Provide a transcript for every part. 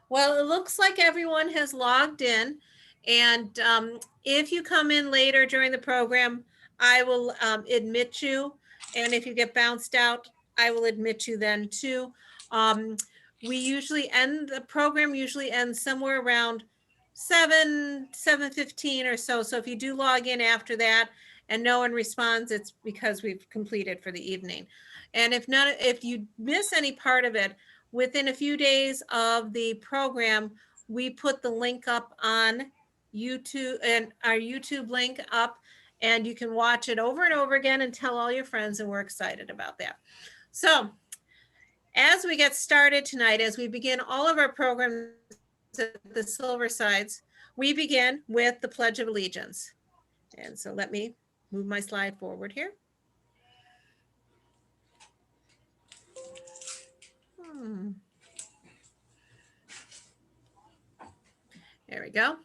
Well, it looks like everyone has logged in. And if you come in later during the program, I will admit you. And if you get bounced out, I will admit you then too. We usually end, the program usually ends somewhere around 7:15 or so. So if you do log in after that and no one responds, it's because we've completed for the evening. And if you miss any part of it, within a few days of the program, we put the link up on YouTube, and our YouTube link up, and you can watch it over and over again and tell all your friends, and we're excited about that. So as we get started tonight, as we begin all of our programs at the Silver Sides, we begin with the Pledge of Allegiance. And so let me move my slide forward here. There we go.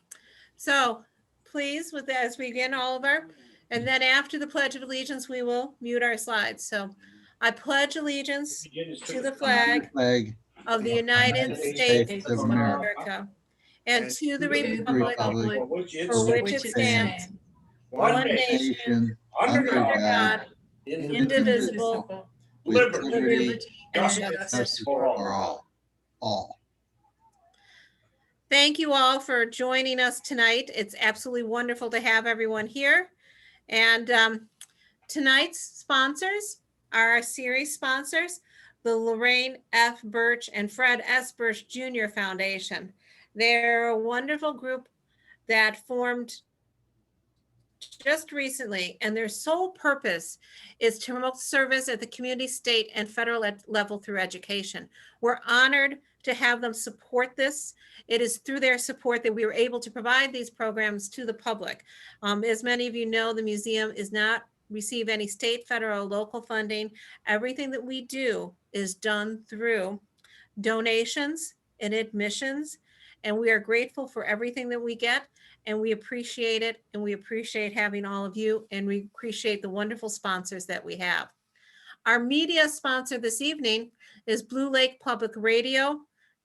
So please, with that, as we begin all of our, and then after the Pledge of Allegiance, we will mute our slides. So I pledge allegiance to the flag of the United States of America and to the republic for which it stands, one nation, under God, indivisible, with liberty and justice for all. Thank you all for joining us tonight. It's absolutely wonderful to have everyone here. And tonight's sponsors are our series sponsors, the Lorraine F. Birch and Fred S. Birch Jr. Foundation. They're a wonderful group that formed just recently, and their sole purpose is to promote service at the community, state, and federal level through education. We're honored to have them support this. It is through their support that we were able to provide these programs to the public. As many of you know, the museum is not receive any state, federal, or local funding. Everything that we do is done through donations and admissions, and we are grateful for everything that we get, and we appreciate it, and we appreciate having all of you, and we appreciate the wonderful sponsors that we have. Our media sponsor this evening is Blue Lake Public Radio.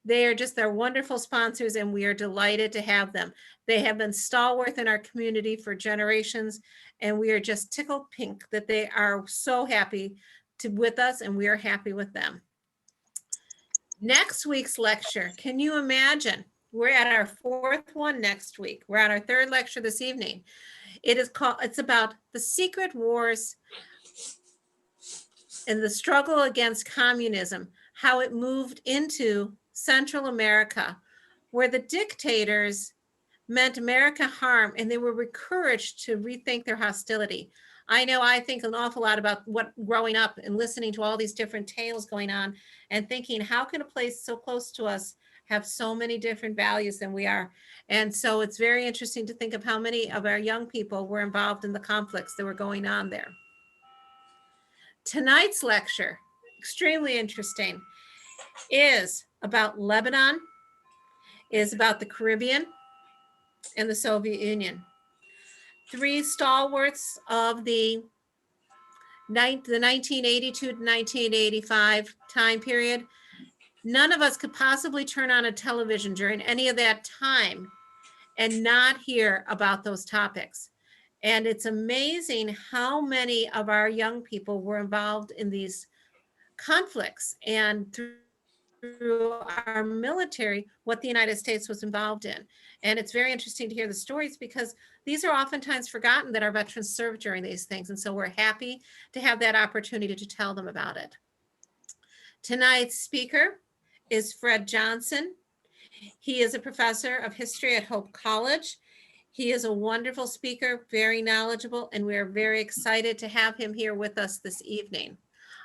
They're wonderful sponsors, and we are delighted to have them. They have been stalwart in our community for generations, and we are just tickled pink that they are so happy with us, and we are happy with them. Next week's lecture, can you imagine? We're at our fourth one next week. We're at our third lecture this evening. It's about the secret wars and the struggle against communism, how it moved into Central America, where the dictators meant America harm, and they were encouraged to rethink their hostility. I think an awful lot about what growing up and listening to all these different tales going on and thinking, how can a place so close to us have so many different values than we are? And so it's very interesting to think of how many of our young people were involved in the conflicts that were going on there. Tonight's lecture, extremely interesting, is about Lebanon, is about the Caribbean and the Soviet Union. Three stalwarts of the 1982 to 1985 time period. None of us could possibly turn on a television during any of that time and not hear about those topics. And it's amazing how many of our young people were involved in these conflicts, and through our military, what the United States was involved in. And it's very interesting to hear the stories, because these are oftentimes forgotten that our veterans served during these things. And so we're happy to have that opportunity to tell them about it. Tonight's speaker is Fred Johnson. He is a professor of history at Hope College. He is a wonderful speaker, very knowledgeable, and we are very excited to have him here with us this evening.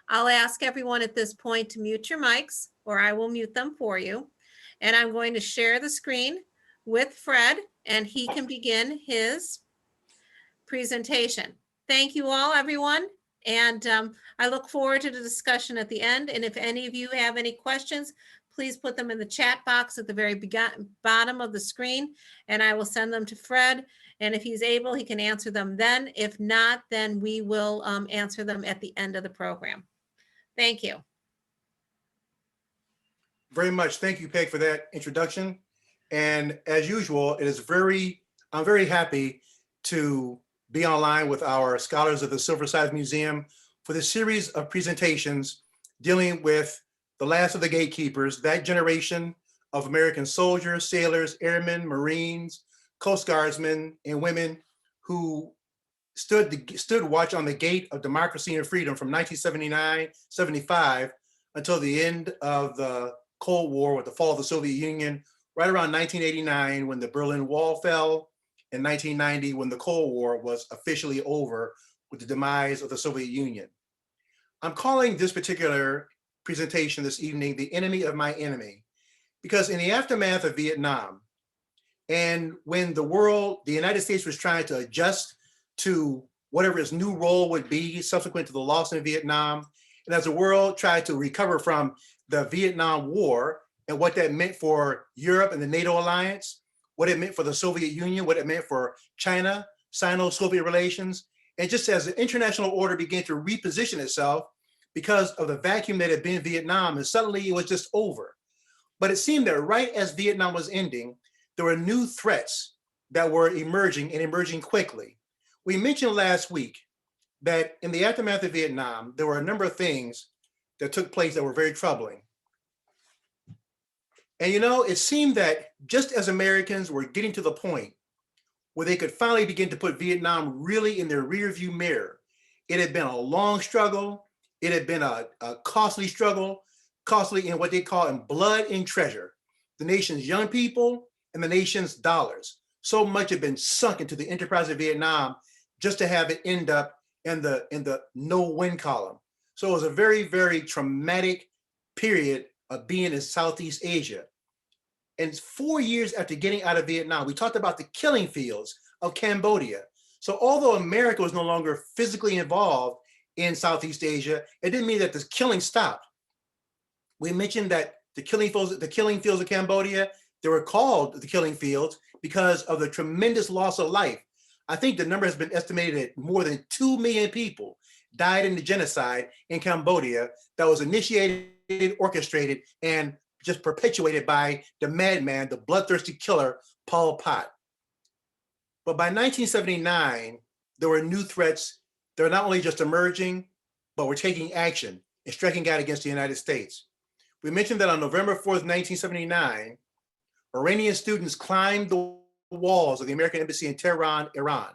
I'll ask everyone at this point to mute your mics, or I will mute them for you. And I'm going to share the screen with Fred, and he can begin his presentation. Thank you all, everyone. And I look forward to the discussion at the end. And if any of you have any questions, please put them in the chat box at the very bottom of the screen, and I will send them to Fred. And if he's able, he can answer them then. If not, then we will answer them at the end of the program. Thank you. very much. Thank you, Peg, for that introduction. And as usual, I'm very happy to be online with our scholars of the Silver Size Museum for this series of presentations dealing with the last of the gatekeepers, that generation of American soldiers, sailors, airmen, Marines, Coast Guardsmen, and women who stood watch on the gate of democracy and freedom from 1979-75 until the end of the Cold War with the fall of the Soviet Union, right around 1989 when the Berlin Wall fell, and 1990 when the Cold War was officially over with the demise of the Soviet Union. I'm calling this particular presentation this evening "The Enemy of My Enemy," because in the aftermath of Vietnam, and when the United States was trying to adjust to whatever its new role would be subsequent to the loss in Vietnam, and as the world tried to recover from the Vietnam War and what that meant for Europe and the NATO alliance, what it meant for the Soviet Union, what it meant for China, Sino-Soviet relations, and just as the international order began to reposition itself because of the vacuum that had been Vietnam, and suddenly it was just over. But it seemed that right as Vietnam was ending, there were new threats that were emerging and emerging quickly. We mentioned last week that in the aftermath of Vietnam, there were a number of things that took place that were very troubling. And it seemed that just as Americans were getting to the point where they could finally begin to put Vietnam really in their rearview mirror, it had been a long struggle. It had been a costly struggle, costly in what they call in blood and treasure. The nation's young people and the nation's dollars. So much had been sunk into the enterprise of Vietnam just to have it end up in the no-win column. So it was a very, very traumatic period of being in Southeast Asia. And 4 years after getting out of Vietnam, we talked about the killing fields of Cambodia. So although America was no longer physically involved in Southeast Asia, it didn't mean that the killing stopped. We mentioned that the killing fields of Cambodia, they were called the killing fields because of the tremendous loss of life. I think the number has been estimated at more than 2 million people died in the genocide in Cambodia that was initiated, orchestrated, and just perpetuated by the madman, the bloodthirsty killer, Pol Pot. But by 1979, there were new threats that were not only just emerging, but were taking action and striking out against the United States. We mentioned that on November 4th, 1979, Iranian students climbed the walls of the American embassy in Tehran, Iran.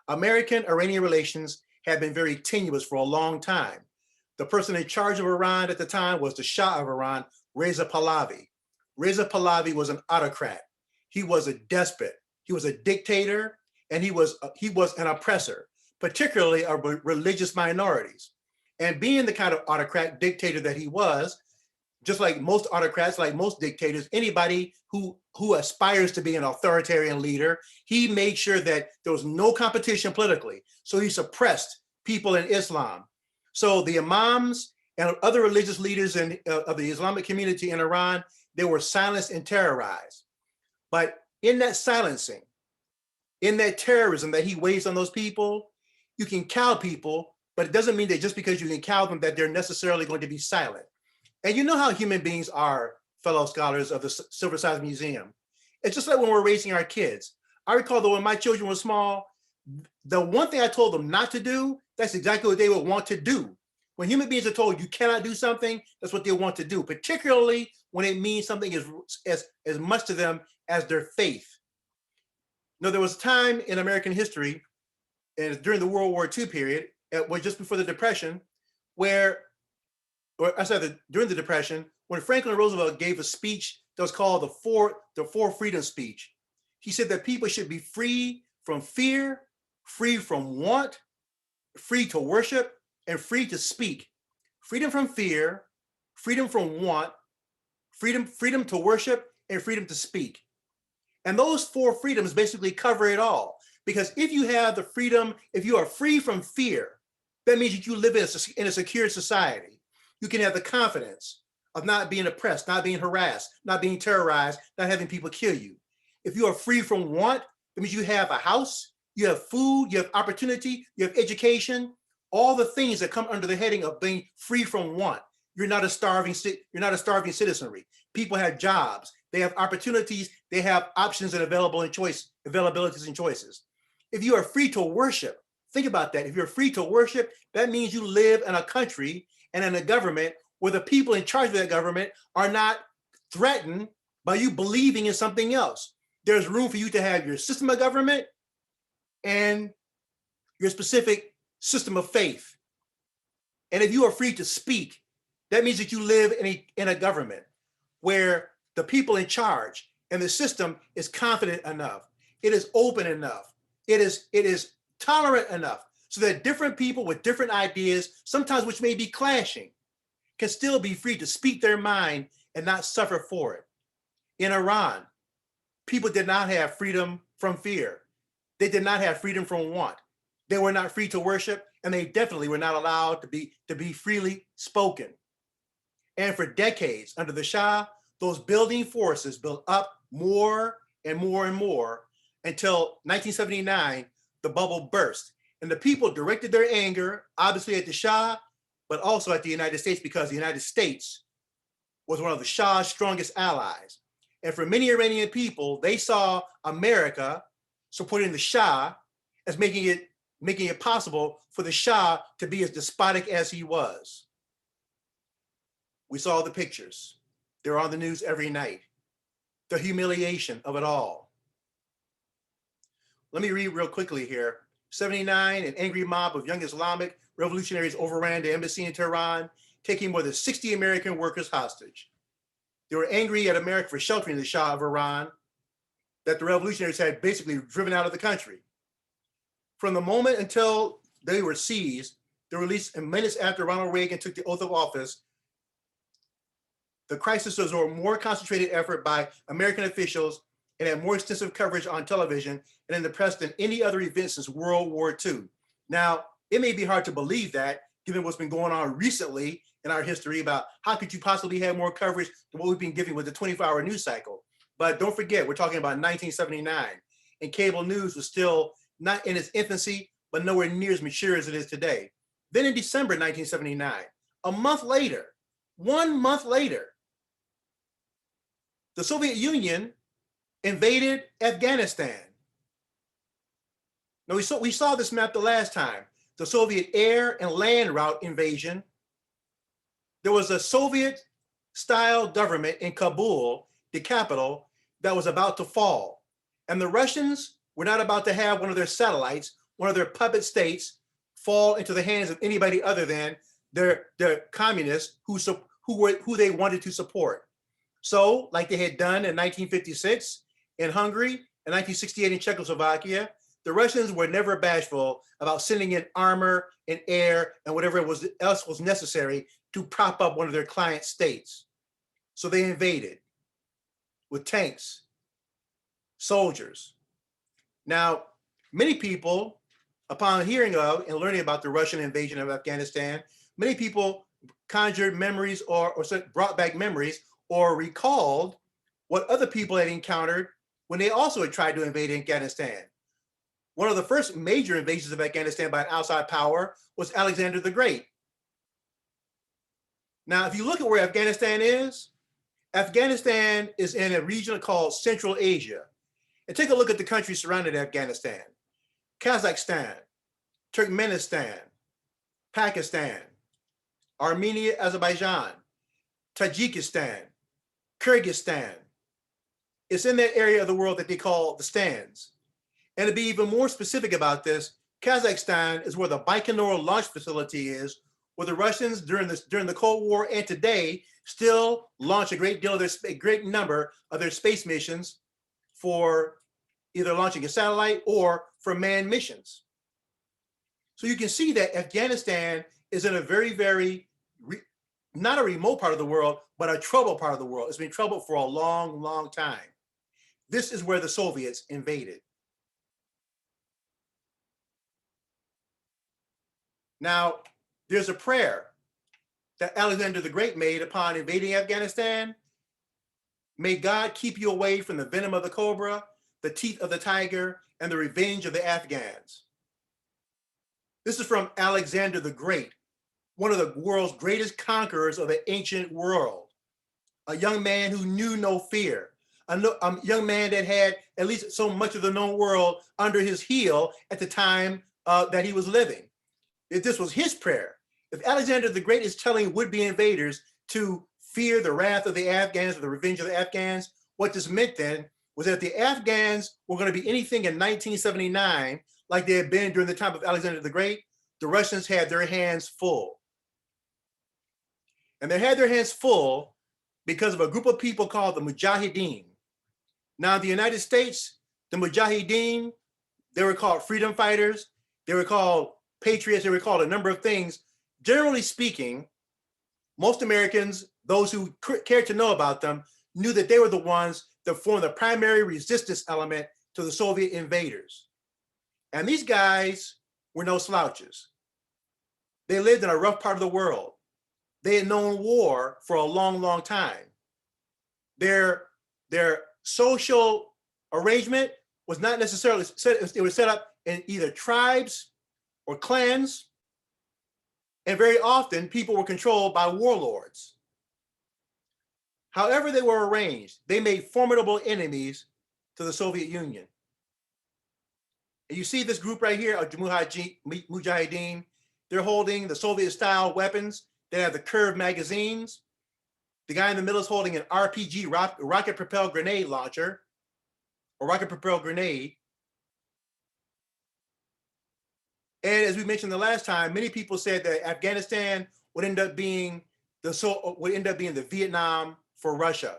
American-Iranian relations had been very tenuous for a long time. The person in charge of Iran at the time was the Shah of Iran, Reza Pahlavi. Reza Pahlavi was an autocrat. He was a despot. He was a dictator, and he was an oppressor, particularly of religious minorities. And being the kind of autocrat dictator that he was, just like most autocrats, like most dictators, anybody who aspires to be an authoritarian leader, he made sure that there was no competition politically. So he suppressed people in Islam. So the imams and other religious leaders of the Islamic community in Iran, they were silenced and terrorized. But in that silencing, in that terrorism that he waged on those people, you can cow people, but it doesn't mean that just because you can cow them that they're necessarily going to be silent. And you know how human beings are, fellow scholars of the Silver Size Museum. It's just like when we're raising our kids. I recall that when my children were small, the one thing I told them not to do, that's exactly what they would want to do. When human beings are told you cannot do something, that's what they want to do, particularly when it means something as much to them as their faith. Now, there was a time in American history, and during the World War II period, just before the Depression, during the Depression, when Franklin Roosevelt gave a speech that was called the Four Freedoms speech. He said that people should be free from fear, free from want, free to worship, and free to speak. Freedom from fear, freedom from want, freedom to worship, and freedom to speak. And those four freedoms basically cover it all. Because if you have the freedom, if you are free from fear, that means that you live in a secure society. You can have the confidence of not being oppressed, not being harassed, not being terrorized, not having people kill you. If you are free from want, that means you have a house, you have food, you have opportunity, you have education, all the things that come under the heading of being free from want. you're not a starving citizenry. People have jobs, they have opportunities, they have options and availabilities and choices. If you are free to worship, think about that. If you're free to worship, that means you live in a country and in a government where the people in charge of that government are not threatened by you believing in something else. There's room for you to have your system of government and your specific system of faith. And if you are free to speak, that means that you live in a government where the people in charge and the system is confident enough, it is open enough, it is tolerant enough so that different people with different ideas, sometimes which may be clashing, can still be free to speak their mind and not suffer for it. In Iran, people did not have freedom from fear. They did not have freedom from want. They were not free to worship, and they definitely were not allowed to be freely spoken. And for decades under the Shah, those building forces built up more and more and more until 1979, the bubble burst. And the people directed their anger, obviously at the Shah, but also at the United States, because the United States was one of the Shah's strongest allies. And for many Iranian people, they saw America supporting the Shah as making it possible for the Shah to be as despotic as he was. We saw the pictures. They're on the news every night. The humiliation of it all. Let me read real quickly here. 79, an angry mob of young Islamic revolutionaries overran the embassy in Tehran, taking more than 60 American workers hostage. They were angry at America for sheltering the Shah of Iran that the revolutionaries had basically driven out of the country. From the moment until they were seized, they were released minutes after Ronald Reagan took the oath of office. The crisis was a more concentrated effort by American officials and had more extensive coverage on television and in the press than any other event since World War II. Now, it may be hard to believe that, given what's been going on recently in our history about how could you possibly have more coverage than what we've been giving with the 24-hour news cycle. But don't forget, we're talking about 1979, and cable news was still not in its infancy, but nowhere near as mature as it is today. Then in December 1979, a month later, 1 month later, the Soviet Union invaded Afghanistan. Now, we saw this map the last time, the Soviet air and land route invasion. There was a Soviet-style government in Kabul, the capital, that was about to fall. And the Russians were not about to have one of their satellites, one of their puppet states, fall into the hands of anybody other than their communists who they wanted to support. So, like they had done in 1956 in Hungary and 1968 in Czechoslovakia, the Russians were never bashful about sending in armor and air and whatever else was necessary to prop up one of their client states. So they invaded with tanks, soldiers. Now, many people, upon hearing of and learning about the Russian invasion of Afghanistan, many people conjured memories or brought back memories or recalled what other people had encountered when they also had tried to invade Afghanistan. One of the first major invasions of Afghanistan by an outside power was Alexander the Great. Now, if you look at where Afghanistan is in a region called Central Asia. And take a look at the countries surrounding Afghanistan: Kazakhstan, Turkmenistan, Pakistan, Armenia, Azerbaijan, Tajikistan, Kyrgyzstan. It's in that area of the world that they call the stands. And to be even more specific about this, Kazakhstan is where the Baikonur launch facility is, where the Russians during the Cold War and today still launch a great number of their space missions for either launching a satellite or for manned missions. So you can see that Afghanistan is in a very, very, not a remote part of the world, but a troubled part of the world. It's been troubled for a long, long time. This is where the Soviets invaded. Now, there's a prayer that Alexander the Great made upon invading Afghanistan. May God keep you away from the venom of the cobra, the teeth of the tiger, and the revenge of the Afghans. This is from Alexander the Great, one of the world's greatest conquerors of the ancient world, a young man who knew no fear, a young man that had at least so much of the known world under his heel at the time that he was living. If this was his prayer, if Alexander the Great is telling would-be invaders to fear the wrath of the Afghans or the revenge of the Afghans, what this meant then was that the Afghans were going to be anything in 1979 like they had been during the time of Alexander the Great, the Russians had their hands full. And they had their hands full because of a group of people called the Mujahideen. Now, in the United States, the Mujahideen, they were called freedom fighters, they were called patriots, they were called a number of things. Generally speaking, most Americans, those who cared to know about them, knew that they were the ones that formed the primary resistance element to the Soviet invaders. And these guys were no slouches. They lived in a rough part of the world. They had known war for a long, long time. Their social arrangement was not necessarily set, it was set up in either tribes or clans, and very often people were controlled by warlords. However they were arranged, they made formidable enemies to the Soviet Union. And you see this group right here, Mujahideen, they're holding the Soviet-style weapons. They have the curved magazines. The guy in the middle is holding an RPG, rocket-propelled grenade launcher, or rocket-propelled grenade. And as we mentioned the last time, many people said that Afghanistan would end up being the Vietnam for Russia,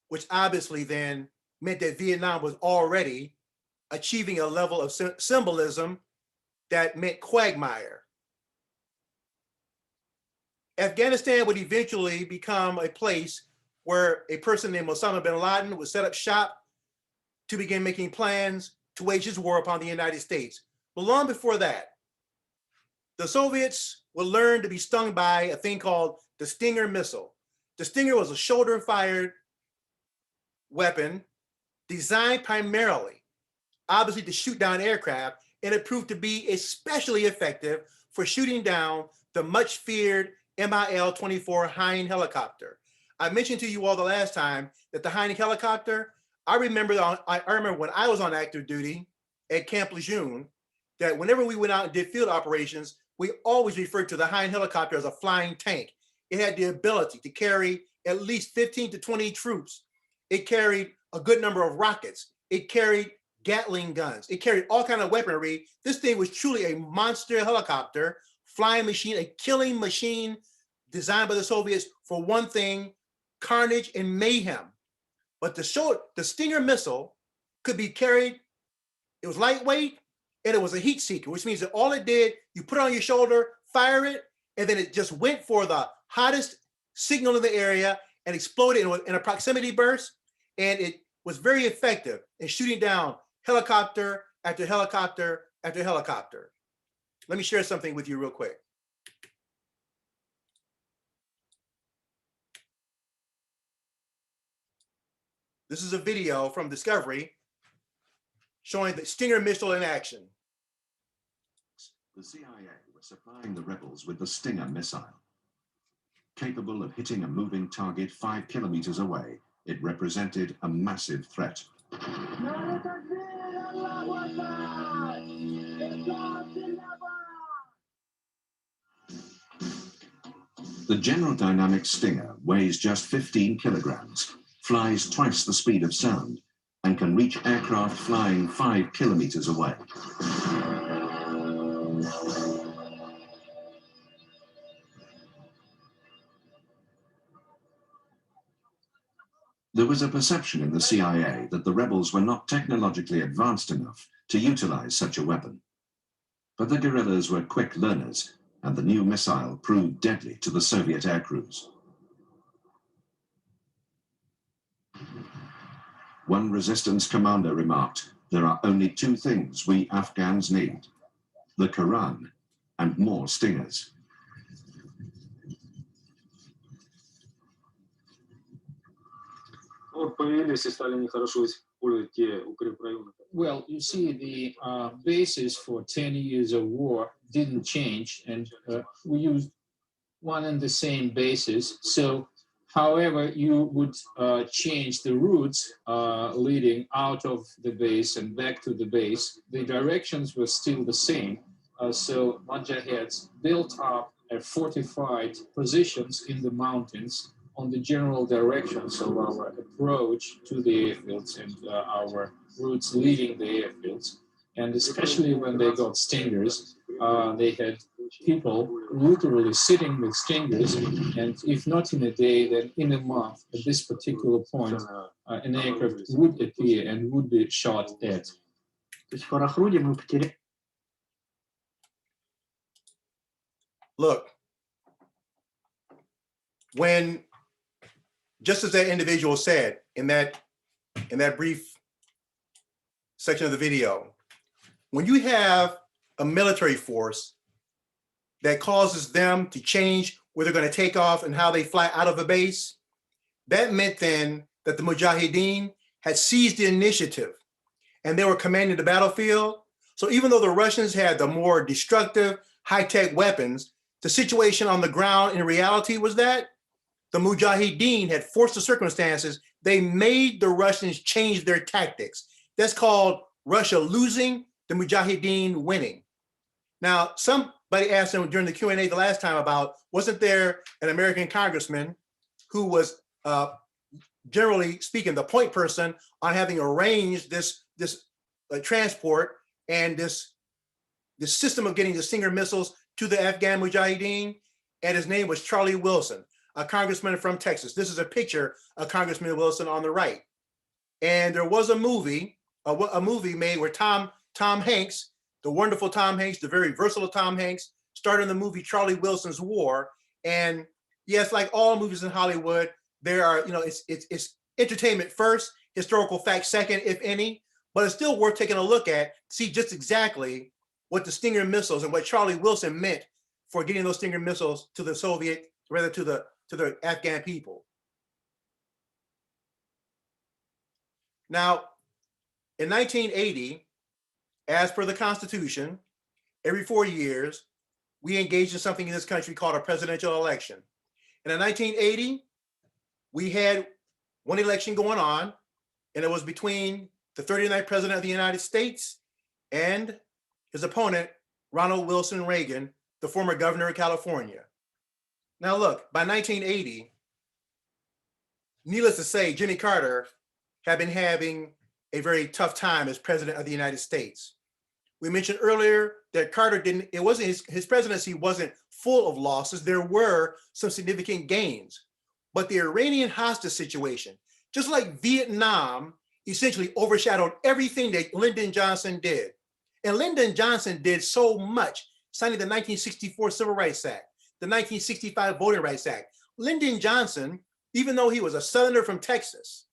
which obviously then meant that Vietnam was already achieving a level of symbolism that meant quagmire. Afghanistan would eventually become a place where a person named Osama bin Laden would set up shop to begin making plans to wage his war upon the United States. But long before that, the Soviets would learn to be stung by a thing called the Stinger missile. The Stinger was a shoulder-fired weapon designed primarily, obviously, to shoot down aircraft, and it proved to be especially effective for shooting down the much-feared MiL-24 Hind helicopter. I mentioned to you all the last time that the Hind helicopter, I remember when I was on active duty at Camp Lejeune, that whenever we went out and did field operations, we always referred to the Hind helicopter as a flying tank. It had the ability to carry at least 15 to 20 troops. It carried a good number of rockets. It carried Gatling guns. It carried all kinds of weaponry. This thing was truly a monster helicopter, flying machine, a killing machine designed by the Soviets for one thing, carnage and mayhem. But the Stinger missile could be carried. It was lightweight, and it was a heat seeker, which means that all it did, you put it on your shoulder, fire it, and then it just went for the hottest signal in the area and exploded in a proximity burst. And it was very effective in shooting down helicopter after helicopter after helicopter. Let me share something with you real quick. This is a video from Discovery showing the Stinger missile in action. The CIA was supplying the rebels with the Stinger missile. Capable of hitting a moving target 5 kilometers away, it represented a massive threat. The General Dynamics Stinger weighs just 15 kilograms, flies twice the speed of sound, and can reach aircraft flying 5 kilometers away. There was a perception in the CIA that the rebels were not technologically advanced enough to utilize such a weapon. But the guerrillas were quick learners, and the new missile proved deadly to the Soviet aircrews. One resistance commander remarked, "There are only 2 things we Afghans need: the Quran and more Stingers." Well, you see, the basis for 10 years of war didn't change, and we used one and the same basis. So, however, you would change the routes leading out of the base and back to the base. The directions were still the same. So Mujahids built up fortified positions in the mountains on the general directions of our approach to the airfields and our routes leading the airfields. And especially when they got stingers, they had people literally sitting with stingers, and if not in a day, then in a month, at this particular point, an aircraft would appear and would be shot at. То есть в Фарахруде мы потеряли. Look, when, just as that individual said in that brief section of the video, when you have a military force that causes them to change where they're going to take off and how they fly out of a base, that meant then that the Mujahideen had seized the initiative and they were commanding the battlefield. So even though the Russians had the more destructive, high-tech weapons, the situation on the ground in reality was that the Mujahideen had forced the circumstances. They made the Russians change their tactics. That's called Russia losing, the Mujahideen winning. Now, somebody asked him during the Q&A the last time about, wasn't there an American congressman who was, generally speaking, the point person on having arranged this transport and this system of getting the Stinger missiles to the Afghan Mujahideen? And his name was Charlie Wilson, a congressman from Texas. This is a picture of Congressman Wilson on the right. And there was a movie made where Tom Hanks, the wonderful Tom Hanks, the very versatile Tom Hanks, starred in the movie Charlie Wilson's War. And yes, like all movies in Hollywood, there are, it's entertainment first, historical fact second, if any, but it's still worth taking a look at, see just exactly what the Stinger missiles and what Charlie Wilson meant for getting those Stinger missiles to the to the Afghan people. Now, in 1980, as per the Constitution, every 4 years, we engaged in something in this country called a presidential election. And in 1980, we had one election going on, and it was between the 39th president of the United States and his opponent, Ronald Wilson Reagan, the former governor of California. Now look, by 1980, needless to say, Jimmy Carter had been having a very tough time as president of the United States. We mentioned earlier that Carter his presidency wasn't full of losses. There were some significant gains, but the Iranian hostage situation, just like Vietnam, essentially overshadowed everything that Lyndon Johnson did. And Lyndon Johnson did so much, signing the 1964 Civil Rights Act, the 1965 Voting Rights Act. Lyndon Johnson, even though he was a Southerner from Texas,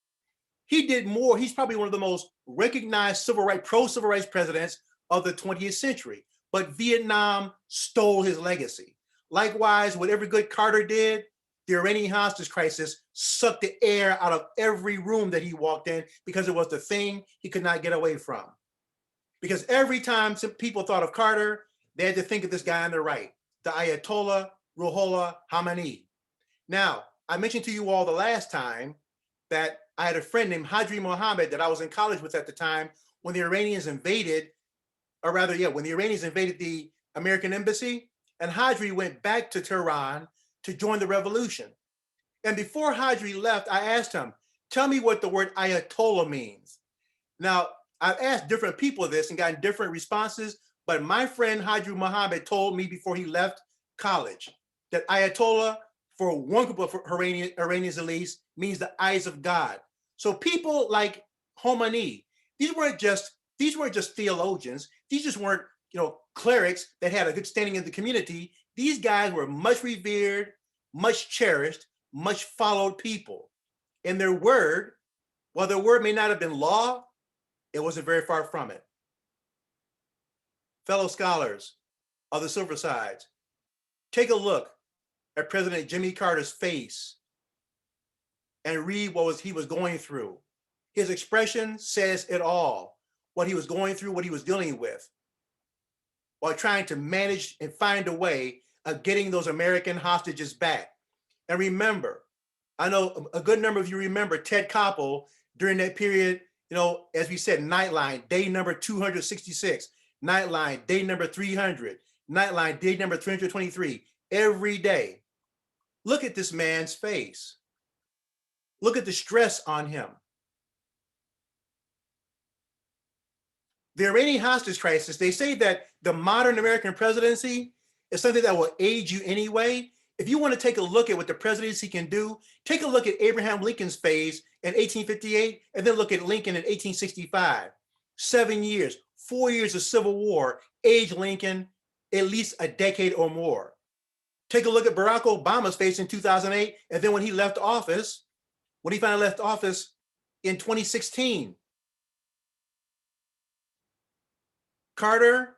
he did more. He's probably one of the most recognized pro-civil rights presidents of the 20th century. But Vietnam stole his legacy. Likewise, what every good Carter did, the Iranian hostage crisis sucked the air out of every room that he walked in because it was the thing he could not get away from. Because every time some people thought of Carter, they had to think of this guy on the right, the Ayatollah Ruhollah Khomeini. Now, I mentioned to you all the last time that I had a friend named Hadri Mohammed that I was in college with at the time when the Iranians invaded, when the Iranians invaded the American embassy, and Hadri went back to Tehran to join the revolution. And before Hadri left, I asked him, tell me what the word Ayatollah means. Now, I've asked different people this and gotten different responses, but my friend Hadri Mohammed told me before he left college that Ayatollah, for one group of Iranians at least, means the eyes of God. So people like Khomeini, these weren't just theologians. These just weren't, clerics that had a good standing in the community. These guys were much revered, much cherished, much followed people. And their word, while their word may not have been law, it wasn't very far from it. Fellow scholars of the Silver Sides, take a look at President Jimmy Carter's face and read what he was going through. His expression says it all, what he was going through, what he was dealing with, while trying to manage and find a way of getting those American hostages back. And remember, I know a good number of you remember Ted Koppel during that period, as we said, Nightline, day number 266, Nightline, day number 300, Nightline, day number 323, every day. Look at this man's face. Look at the stress on him. The Iranian hostage crisis, they say that the modern American presidency is something that will age you anyway. If you want to take a look at what the presidency can do, take a look at Abraham Lincoln's phase in 1858, and then look at Lincoln in 1865. 7 years, 4 years of Civil War, age Lincoln at least a decade or more. Take a look at Barack Obama's phase in 2008, and then when he finally left office in 2016. Carter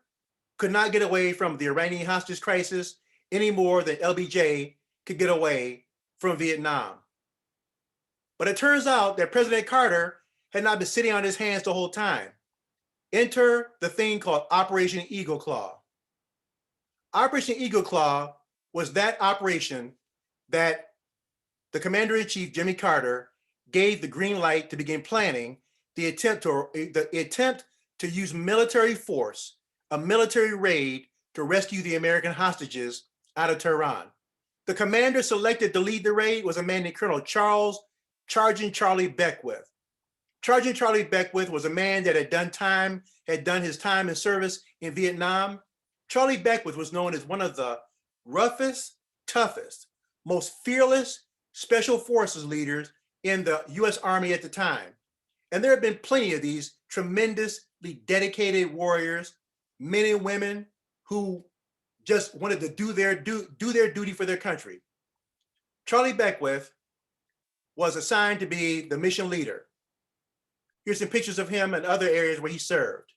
could not get away from the Iranian hostage crisis any more than LBJ could get away from Vietnam. But it turns out that President Carter had not been sitting on his hands the whole time. Enter the thing called Operation Eagle Claw. Operation Eagle Claw was that operation that the Commander-in-Chief, Jimmy Carter, gave the green light to begin planning the attempt to use military force, a military raid to rescue the American hostages out of Tehran. The commander selected to lead the raid was a man named Colonel Sergeant Charlie Beckwith. Sergeant Charlie Beckwith was a man that had done his time in service in Vietnam. Charlie Beckwith was known as one of the roughest, toughest, most fearless special forces leaders in the US Army at the time. And there have been plenty of these tremendously dedicated warriors, men and women who just wanted to do their duty for their country. Charlie Beckwith was assigned to be the mission leader. Here's some pictures of him and other areas where he served.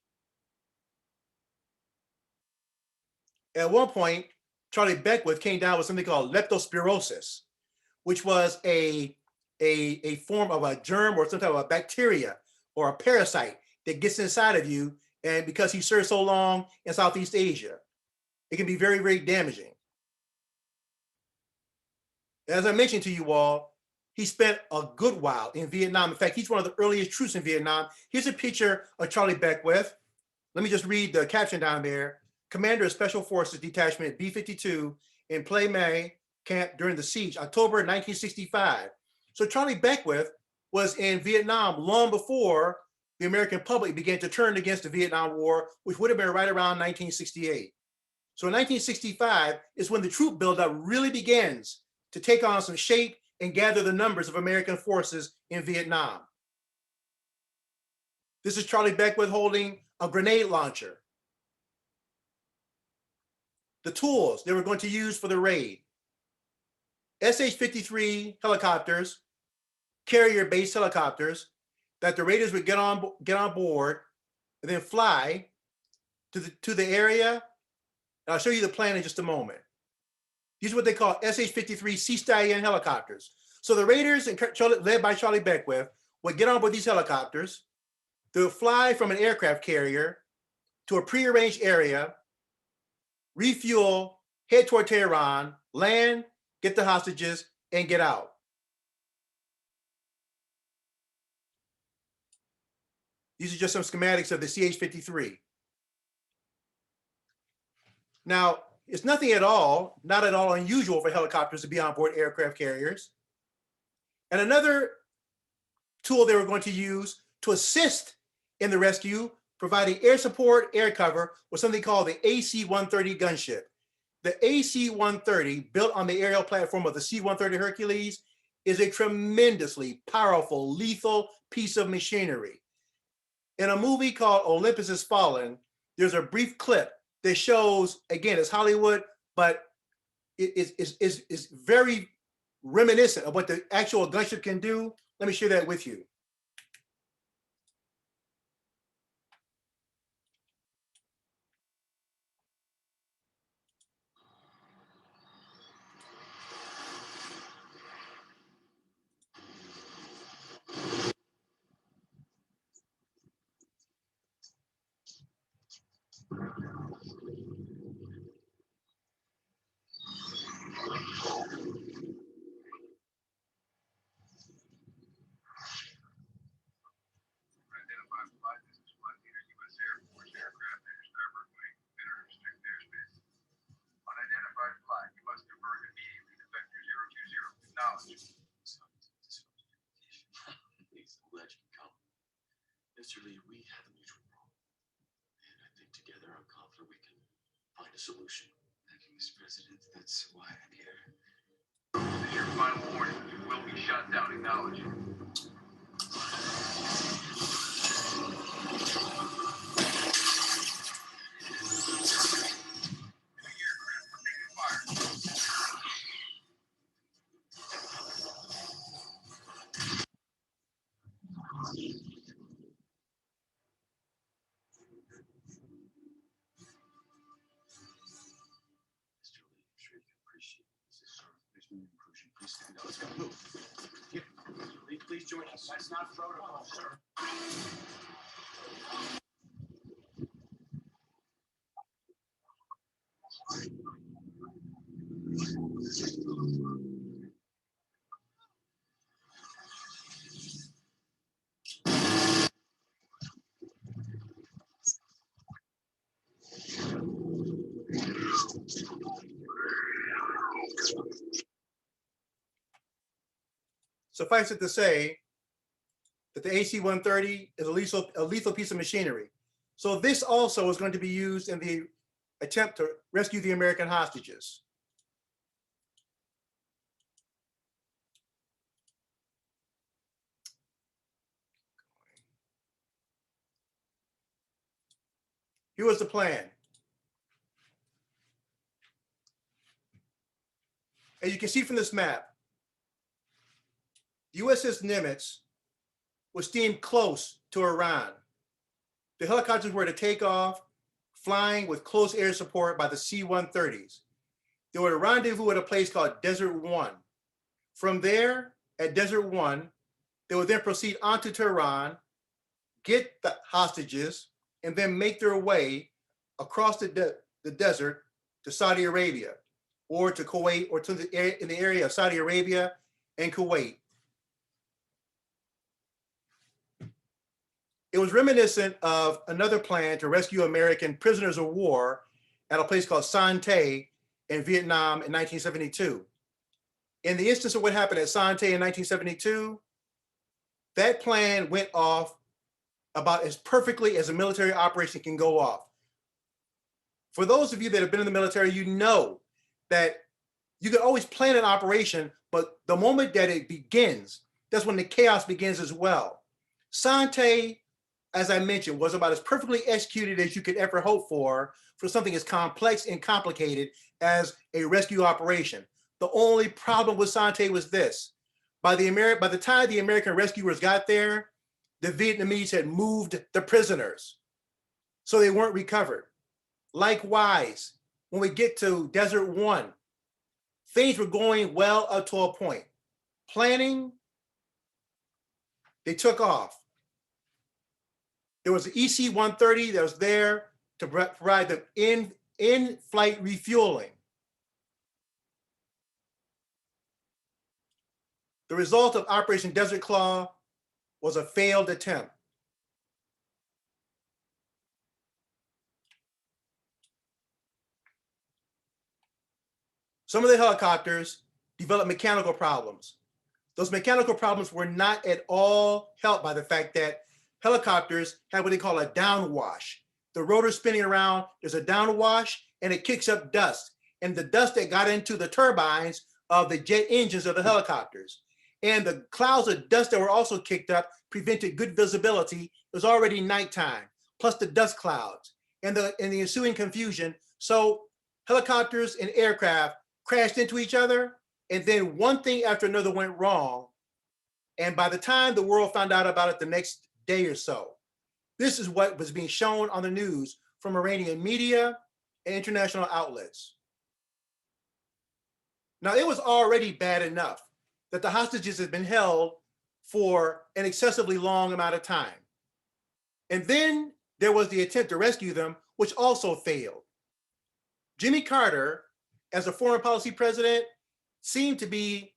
At one point, Charlie Beckwith came down with something called leptospirosis, which was a form of a germ or some type of a bacteria or a parasite that gets inside of you. And because he served so long in Southeast Asia, it can be very, very damaging. As I mentioned to you all, he spent a good while in Vietnam. In fact, he's one of the earliest troops in Vietnam. Here's a picture of Charlie Beckwith. Let me just read the caption down there. Commander of Special Forces Detachment B-52 in Plei Mai camp during the siege, October 1965. So Charlie Beckwith was in Vietnam long before the American public began to turn against the Vietnam War, which would have been right around 1968. So in 1965 is when the troop buildup really begins to take on some shape and gather the numbers of American forces in Vietnam. This is Charlie Beckwith holding a grenade launcher. The tools they were going to use for the raid: SH-53 helicopters, carrier-based helicopters that the raiders would get on board and then fly to the area. And I'll show you the plan in just a moment. These are what they call SH-53 Sea Stallion helicopters. So the raiders, led by Charlie Beckwith, would get on board these helicopters. They would fly from an aircraft carrier to a prearranged area, refuel, head toward Tehran, land, get the hostages, and get out. These are just some schematics of the CH-53. Now, it's not at all unusual for helicopters to be on board aircraft carriers. And another tool they were going to use to assist in the rescue, providing air support, air cover, was something called the AC-130 gunship. The AC-130, built on the aerial platform of the C-130 Hercules, is a tremendously powerful, lethal piece of machinery. In a movie called Olympus Has Fallen, there's a brief clip that shows, again, it's Hollywood, but it is very reminiscent of what the actual gunship can do. Let me share that with you. Mr. Lee, we have a mutual problem, and I think together I'm confident we can find a solution. Thank you, Mr. President. That's why I'm here. This is your final warning. You will be shot down. Acknowledge. Mr. Lee, I'm sure you can appreciate this. Sir, there's no intrusion. Please stand up. Let's go. Move. Yeah. Mr. Lee, please join us. That's not protocol, sir. Suffice it to say that the AC-130 is a lethal piece of machinery. So this also is going to be used in the attempt to rescue the American hostages. Here was the plan. As you can see from this map, the USS Nimitz was steamed close to Iran. The helicopters were to take off, flying with close air support by the C-130s. They were to rendezvous at a place called Desert One. From there, at Desert One, they would then proceed onto Tehran, get the hostages, and then make their way across the desert to Saudi Arabia, or to Kuwait, or to in the area of Saudi Arabia and Kuwait. It was reminiscent of another plan to rescue American prisoners of war at a place called San Tay in Vietnam in 1972. In the instance of what happened at San Tay in 1972, that plan went off about as perfectly as a military operation can go off. For those of you that have been in the military, you know that you can always plan an operation, but the moment that it begins, that's when the chaos begins as well. San Tay, as I mentioned, was about as perfectly executed as you could ever hope for something as complex and complicated as a rescue operation. The only problem with San Tay was this. By the time the American rescuers got there, the Vietnamese had moved the prisoners, so they weren't recovered. Likewise, when we get to Desert One, things were going well up to a point. Planning, they took off. There was an EC-130 that was there to provide them in-flight refueling. The result of Operation Desert Claw was a failed attempt. Some of the helicopters developed mechanical problems. Those mechanical problems were not at all helped by the fact that helicopters have what they call a downwash. The rotor spinning around, there's a downwash, and it kicks up dust. And the dust that got into the turbines of the jet engines of the helicopters. And the clouds of dust that were also kicked up prevented good visibility. It was already nighttime, plus the dust clouds and the ensuing confusion. So helicopters and aircraft crashed into each other, and then one thing after another went wrong. And by the time the world found out about it the next day or so, this is what was being shown on the news from Iranian media and international outlets. Now, it was already bad enough that the hostages had been held for an excessively long amount of time. And then there was the attempt to rescue them, which also failed. Jimmy Carter, as a foreign policy president, seemed to be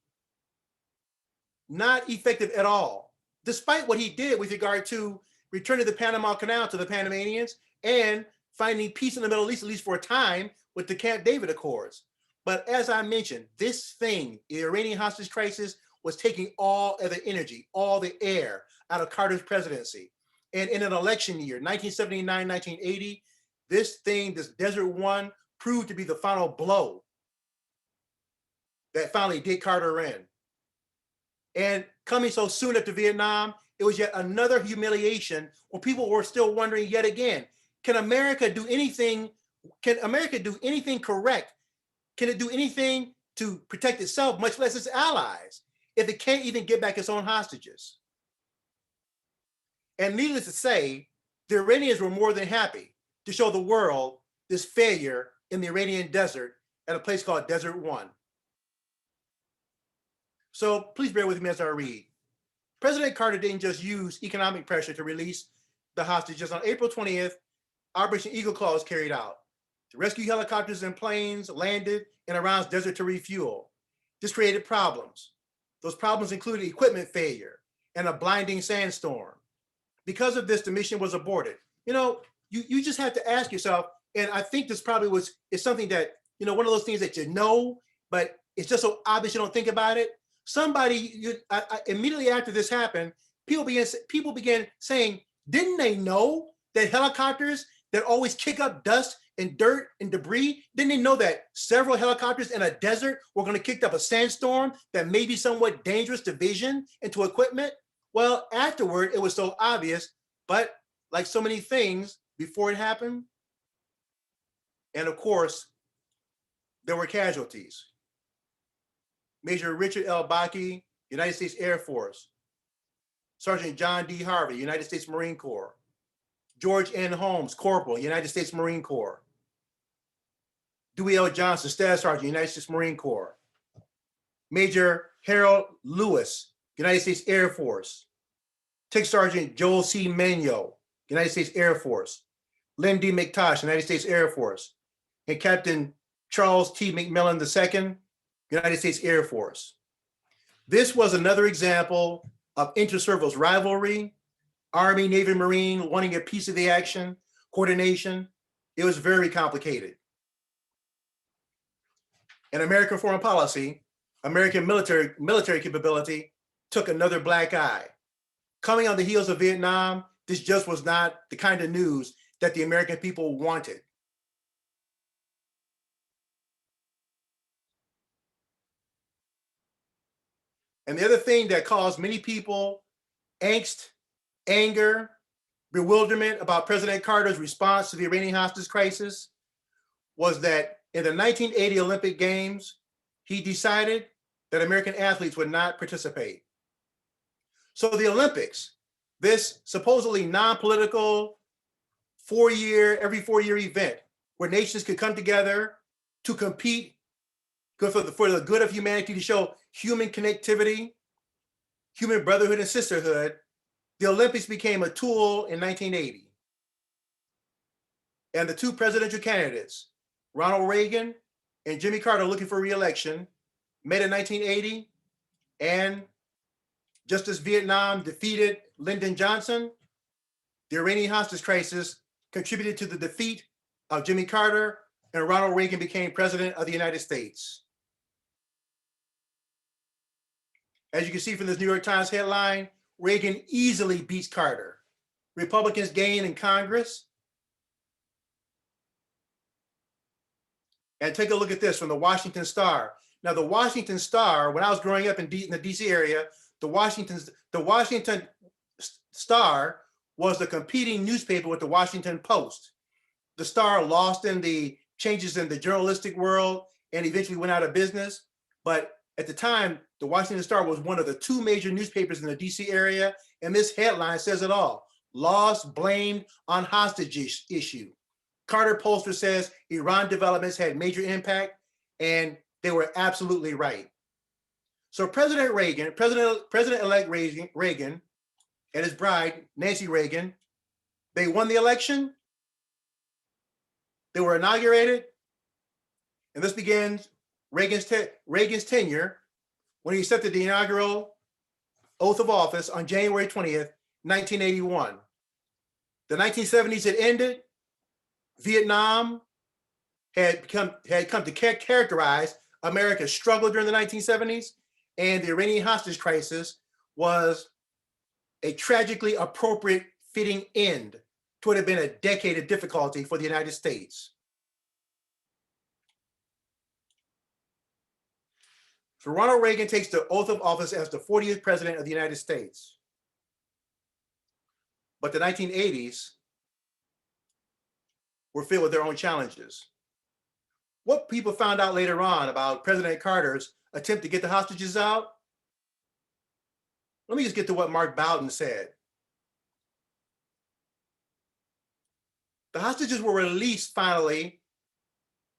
not effective at all, despite what he did with regard to returning the Panama Canal to the Panamanians, and finding peace in the Middle East, at least for a time, with the Camp David Accords. But as I mentioned, this thing, the Iranian hostage crisis, was taking all of the energy, all the air out of Carter's presidency. And in an election year, 1979, 1980, this thing, this Desert One, proved to be the final blow that finally did Carter in. And coming so soon after Vietnam, it was yet another humiliation where people were still wondering yet again, can America do anything? Can America do anything correct? Can it do anything to protect itself, much less its allies, if it can't even get back its own hostages? And needless to say, the Iranians were more than happy to show the world this failure in the Iranian desert at a place called Desert One. So please bear with me as I read. President Carter didn't just use economic pressure to release the hostages. On April 20th, Operation Eagle Claw was carried out. The rescue helicopters and planes landed in Iran's desert to refuel. This created problems. Those problems included equipment failure and a blinding sandstorm. Because of this, the mission was aborted. You know, you just have to ask yourself, and I think this probably is something that, you know, one of those things that you know, but it's just so obvious you don't think about it. Immediately after this happened, people began saying, didn't they know that helicopters that always kick up dust and dirt and debris, didn't they know that several helicopters in a desert were going to kick up a sandstorm that may be somewhat dangerous to vision and to equipment? Well, afterward, it was so obvious, but like so many things before it happened, and of course, there were casualties. Major Richard L. Bakke, United States Air Force. Sergeant John D. Harvey, United States Marine Corps. George N. Holmes, Corporal, United States Marine Corps. Dewey L. Johnson, Staff Sergeant, United States Marine Corps. Major Harold Lewis, United States Air Force. Tech Sergeant Joel C. Menyo, United States Air Force. Lynn D. McTosh, United States Air Force. And Captain Charles T. McMillan II, United States Air Force. This was another example of inter-service rivalry, Army, Navy, Marine wanting a piece of the action, coordination. It was very complicated. In American foreign policy, American military capability took another black eye. Coming on the heels of Vietnam, this just was not the kind of news that the American people wanted. And the other thing that caused many people angst, anger, bewilderment about President Carter's response to the Iranian hostage crisis was that in the 1980 Olympic Games, he decided that American athletes would not participate. So the Olympics, this supposedly non-political every 4-year event where nations could come together to compete for the good of humanity, to show human connectivity, human brotherhood and sisterhood, the Olympics became a tool in 1980. And the two presidential candidates, Ronald Reagan and Jimmy Carter, looking for re-election, met in 1980. And just as Vietnam defeated Lyndon Johnson, the Iranian hostage crisis contributed to the defeat of Jimmy Carter, and Ronald Reagan became president of the United States. As you can see from this New York Times headline, Reagan easily beats Carter. Republicans gain in Congress. And take a look at this from the Washington Star. Now, the Washington Star, when I was growing up in the DC area, the Washington Star was the competing newspaper with the Washington Post. The Star lost in the changes in the journalistic world and eventually went out of business. But at the time, the Washington Star was one of the two major newspapers in the DC area. And this headline says it all: loss blamed on hostage issue. Carter pollster says Iran developments had major impact, and they were absolutely right. So President-elect Reagan and his bride, Nancy Reagan, they won the election. They were inaugurated. And this begins Reagan's tenure when he accepted the inaugural oath of office on January 20th, 1981. The 1970s had ended. Vietnam had come to characterize America's struggle during the 1970s, and the Iranian hostage crisis was a tragically appropriate fitting end to what had been a decade of difficulty for the United States. So Ronald Reagan takes the oath of office as the 40th president of the United States. But the 1980s were filled with their own challenges. What people found out later on about President Carter's attempt to get the hostages out, let me just get to what Mark Bowden said. The hostages were released finally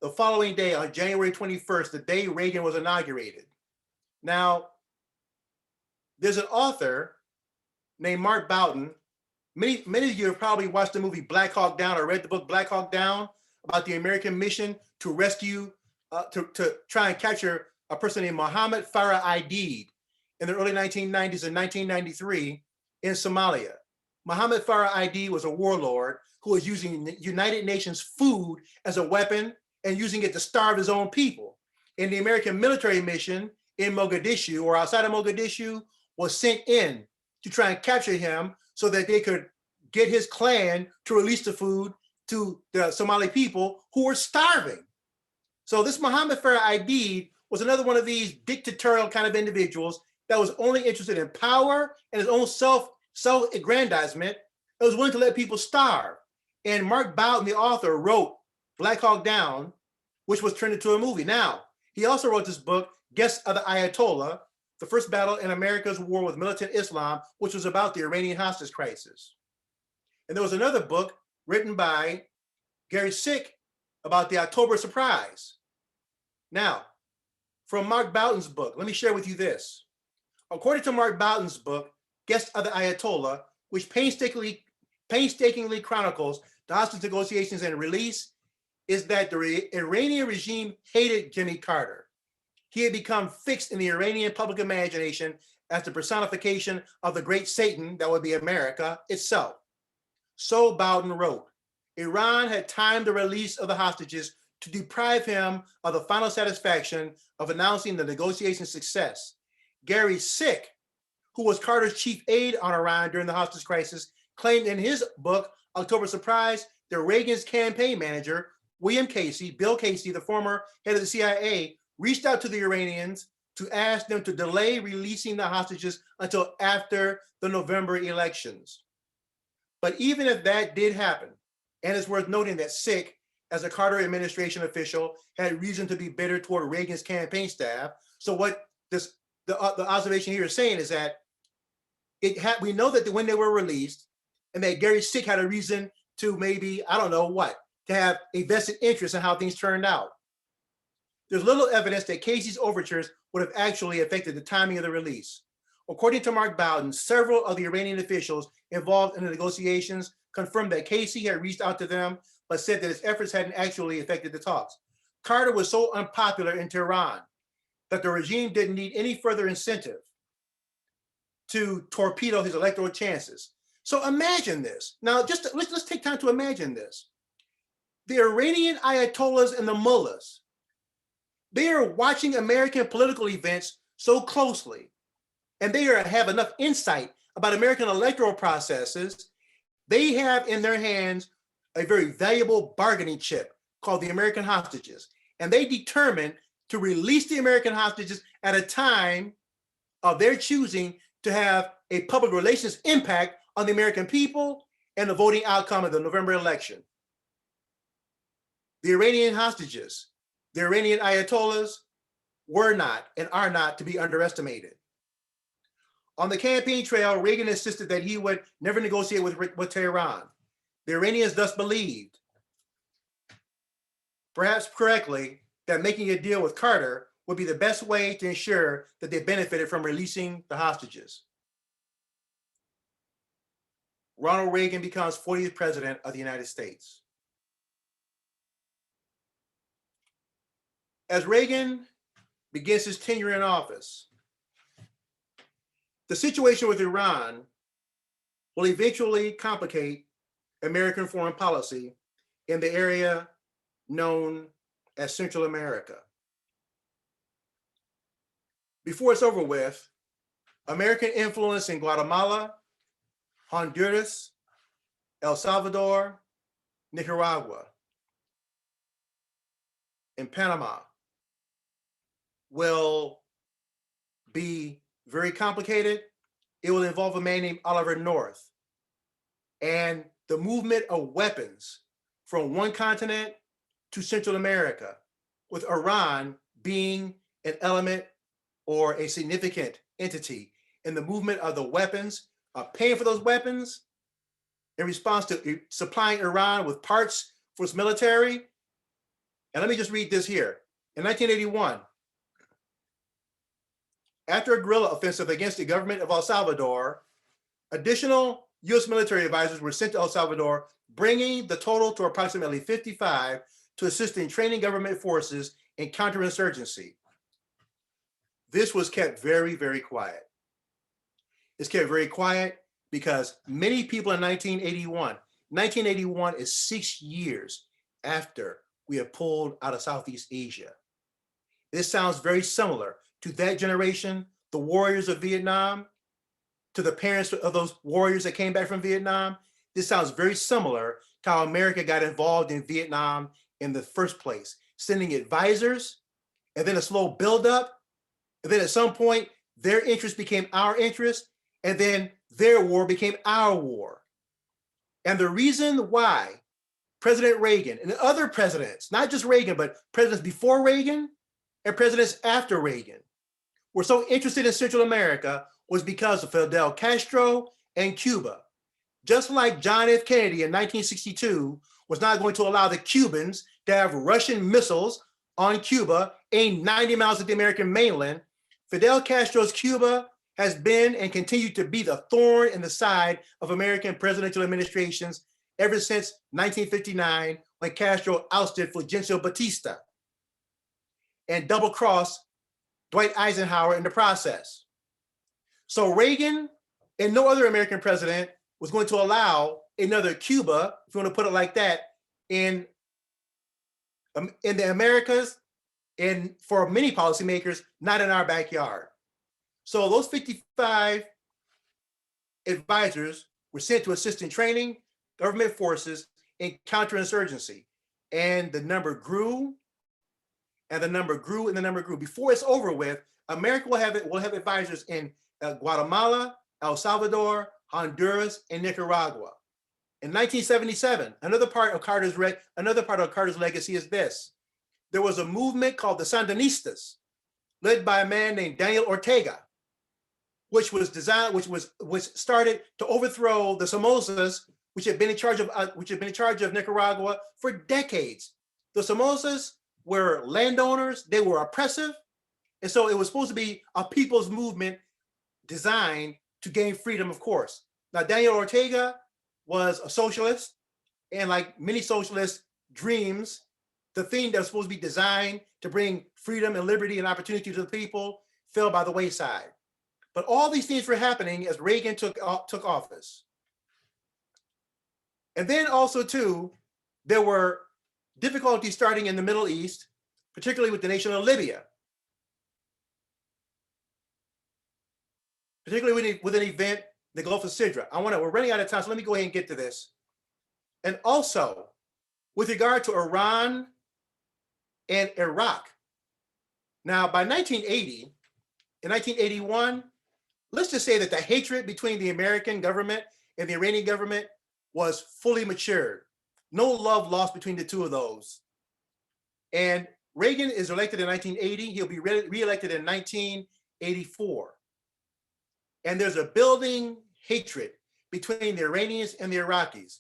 the following day on January 21st, the day Reagan was inaugurated. Now, there's an author named Mark Bowden. Many of you have probably watched the movie Black Hawk Down or read the book Black Hawk Down about the American mission to rescue, to try and capture a person named Mohammed Farah Aidid in the early 1990s and 1993 in Somalia. Mohammed Farah Aidid was a warlord who was using United Nations food as a weapon and using it to starve his own people. And the American military mission in Mogadishu or outside of Mogadishu was sent in to try and capture him so that they could get his clan to release the food to the Somali people who were starving. So this Mohammed Farah Aidid was another one of these dictatorial kind of individuals that was only interested in power and his own self-aggrandizement, that was willing to let people starve. And Mark Bowden, the author, wrote Black Hawk Down, which was turned into a movie. Now, he also wrote this book, Guest of the Ayatollah, the first battle in America's war with militant Islam, which was about the Iranian hostage crisis. And there was another book written by Gary Sick about the October surprise. Now, from Mark Bowden's book, let me share with you this. According to Mark Bowden's book, Guest of the Ayatollah, which painstakingly chronicles the hostage negotiations and release, is that the Iranian regime hated Jimmy Carter. He had become fixed in the Iranian public imagination as the personification of the great Satan that would be America itself. So Bowden wrote, Iran had timed the release of the hostages to deprive him of the final satisfaction of announcing the negotiation success. Gary Sick, who was Carter's chief aide on Iran during the hostage crisis, claimed in his book, October Surprise, that Reagan's campaign manager, William Casey, Bill Casey, the former head of the CIA, reached out to the Iranians to ask them to delay releasing the hostages until after the November elections. But even if that did happen, and it's worth noting that Sick, as a Carter administration official, had reason to be bitter toward Reagan's campaign staff. So what the observation here is saying is that we know that when they were released, and that Gary Sick had a reason to maybe, I don't know what, to have a vested interest in how things turned out. There's little evidence that Casey's overtures would have actually affected the timing of the release. According to Mark Bowden, several of the Iranian officials involved in the negotiations confirmed that Casey had reached out to them, but said that his efforts hadn't actually affected the talks. Carter was so unpopular in Tehran that the regime didn't need any further incentive to torpedo his electoral chances. So imagine this. Now, let's take time to imagine this. The Iranian Ayatollahs and the mullahs, they are watching American political events so closely, and they have enough insight about American electoral processes. They have in their hands a very valuable bargaining chip called the American hostages. And they determined to release the American hostages at a time of their choosing to have a public relations impact on the American people and the voting outcome of the November election. The Iranian hostages, the Iranian Ayatollahs were not and are not to be underestimated. On the campaign trail, Reagan insisted that he would never negotiate with Tehran. The Iranians thus believed, perhaps correctly, that making a deal with Carter would be the best way to ensure that they benefited from releasing the hostages. Ronald Reagan becomes 40th president of the United States. As Reagan begins his tenure in office, the situation with Iran will eventually complicate American foreign policy in the area known as Central America. Before it's over with, American influence in Guatemala, Honduras, El Salvador, Nicaragua, and Panama will be very complicated. It will involve a man named Oliver North and the movement of weapons from one continent to Central America, with Iran being an element or a significant entity in the movement of the weapons, paying for those weapons in response to supplying Iran with parts for its military. And let me just read this here. In 1981, after a guerrilla offensive against the government of El Salvador, additional U.S. military advisors were sent to El Salvador, bringing the total to approximately 55 to assist in training government forces in counterinsurgency. This was kept very, very quiet. It's kept very quiet because many people in 1981 is 6 years after we have pulled out of Southeast Asia. This sounds very similar to that generation, the warriors of Vietnam, to the parents of those warriors that came back from Vietnam. This sounds very similar to how America got involved in Vietnam in the first place, sending advisors and then a slow buildup. And then at some point, their interest became our interest, and then their war became our war. And the reason why President Reagan and other presidents, not just Reagan, but presidents before Reagan and presidents after Reagan, were so interested in Central America was because of Fidel Castro and Cuba. Just like John F. Kennedy in 1962 was not going to allow the Cubans to have Russian missiles on Cuba aimed 90 miles at the American mainland, Fidel Castro's Cuba has been and continued to be the thorn in the side of American presidential administrations ever since 1959, when Castro ousted Fulgencio Batista and double-crossed Dwight Eisenhower in the process. So Reagan and no other American president was going to allow another Cuba, if you want to put it like that, in the Americas, and for many policymakers, not in our backyard. So those 55 advisors were sent to assist in training government forces in counterinsurgency. And the number grew, and the number grew, and the number grew. Before it's over with, America will have advisors in Guatemala, El Salvador, Honduras, and Nicaragua. In 1977, another part of Carter's legacy is this. There was a movement called the Sandinistas, led by a man named Daniel Ortega, which started to overthrow the Somozas, which had been in charge of Nicaragua for decades. The Somozas were landowners, they were oppressive, and so it was supposed to be a people's movement designed to gain freedom, of course. Now, Daniel Ortega was a socialist, and like many socialist dreams, the thing that was supposed to be designed to bring freedom and liberty and opportunity to the people fell by the wayside. But all these things were happening as Reagan took office. And then also too, there were difficulties starting in the Middle East, particularly with the nation of Libya, particularly with an event, the Gulf of Sidra. We're running out of time, so let me go ahead and get to this. And also, with regard to Iran and Iraq. Now, by 1980, in 1981, let's just say that the hatred between the American government and the Iranian government was fully matured. No love lost between the two of those. And Reagan is elected in 1980. He'll be re-elected in 1984. And there's a building hatred between the Iranians and the Iraqis.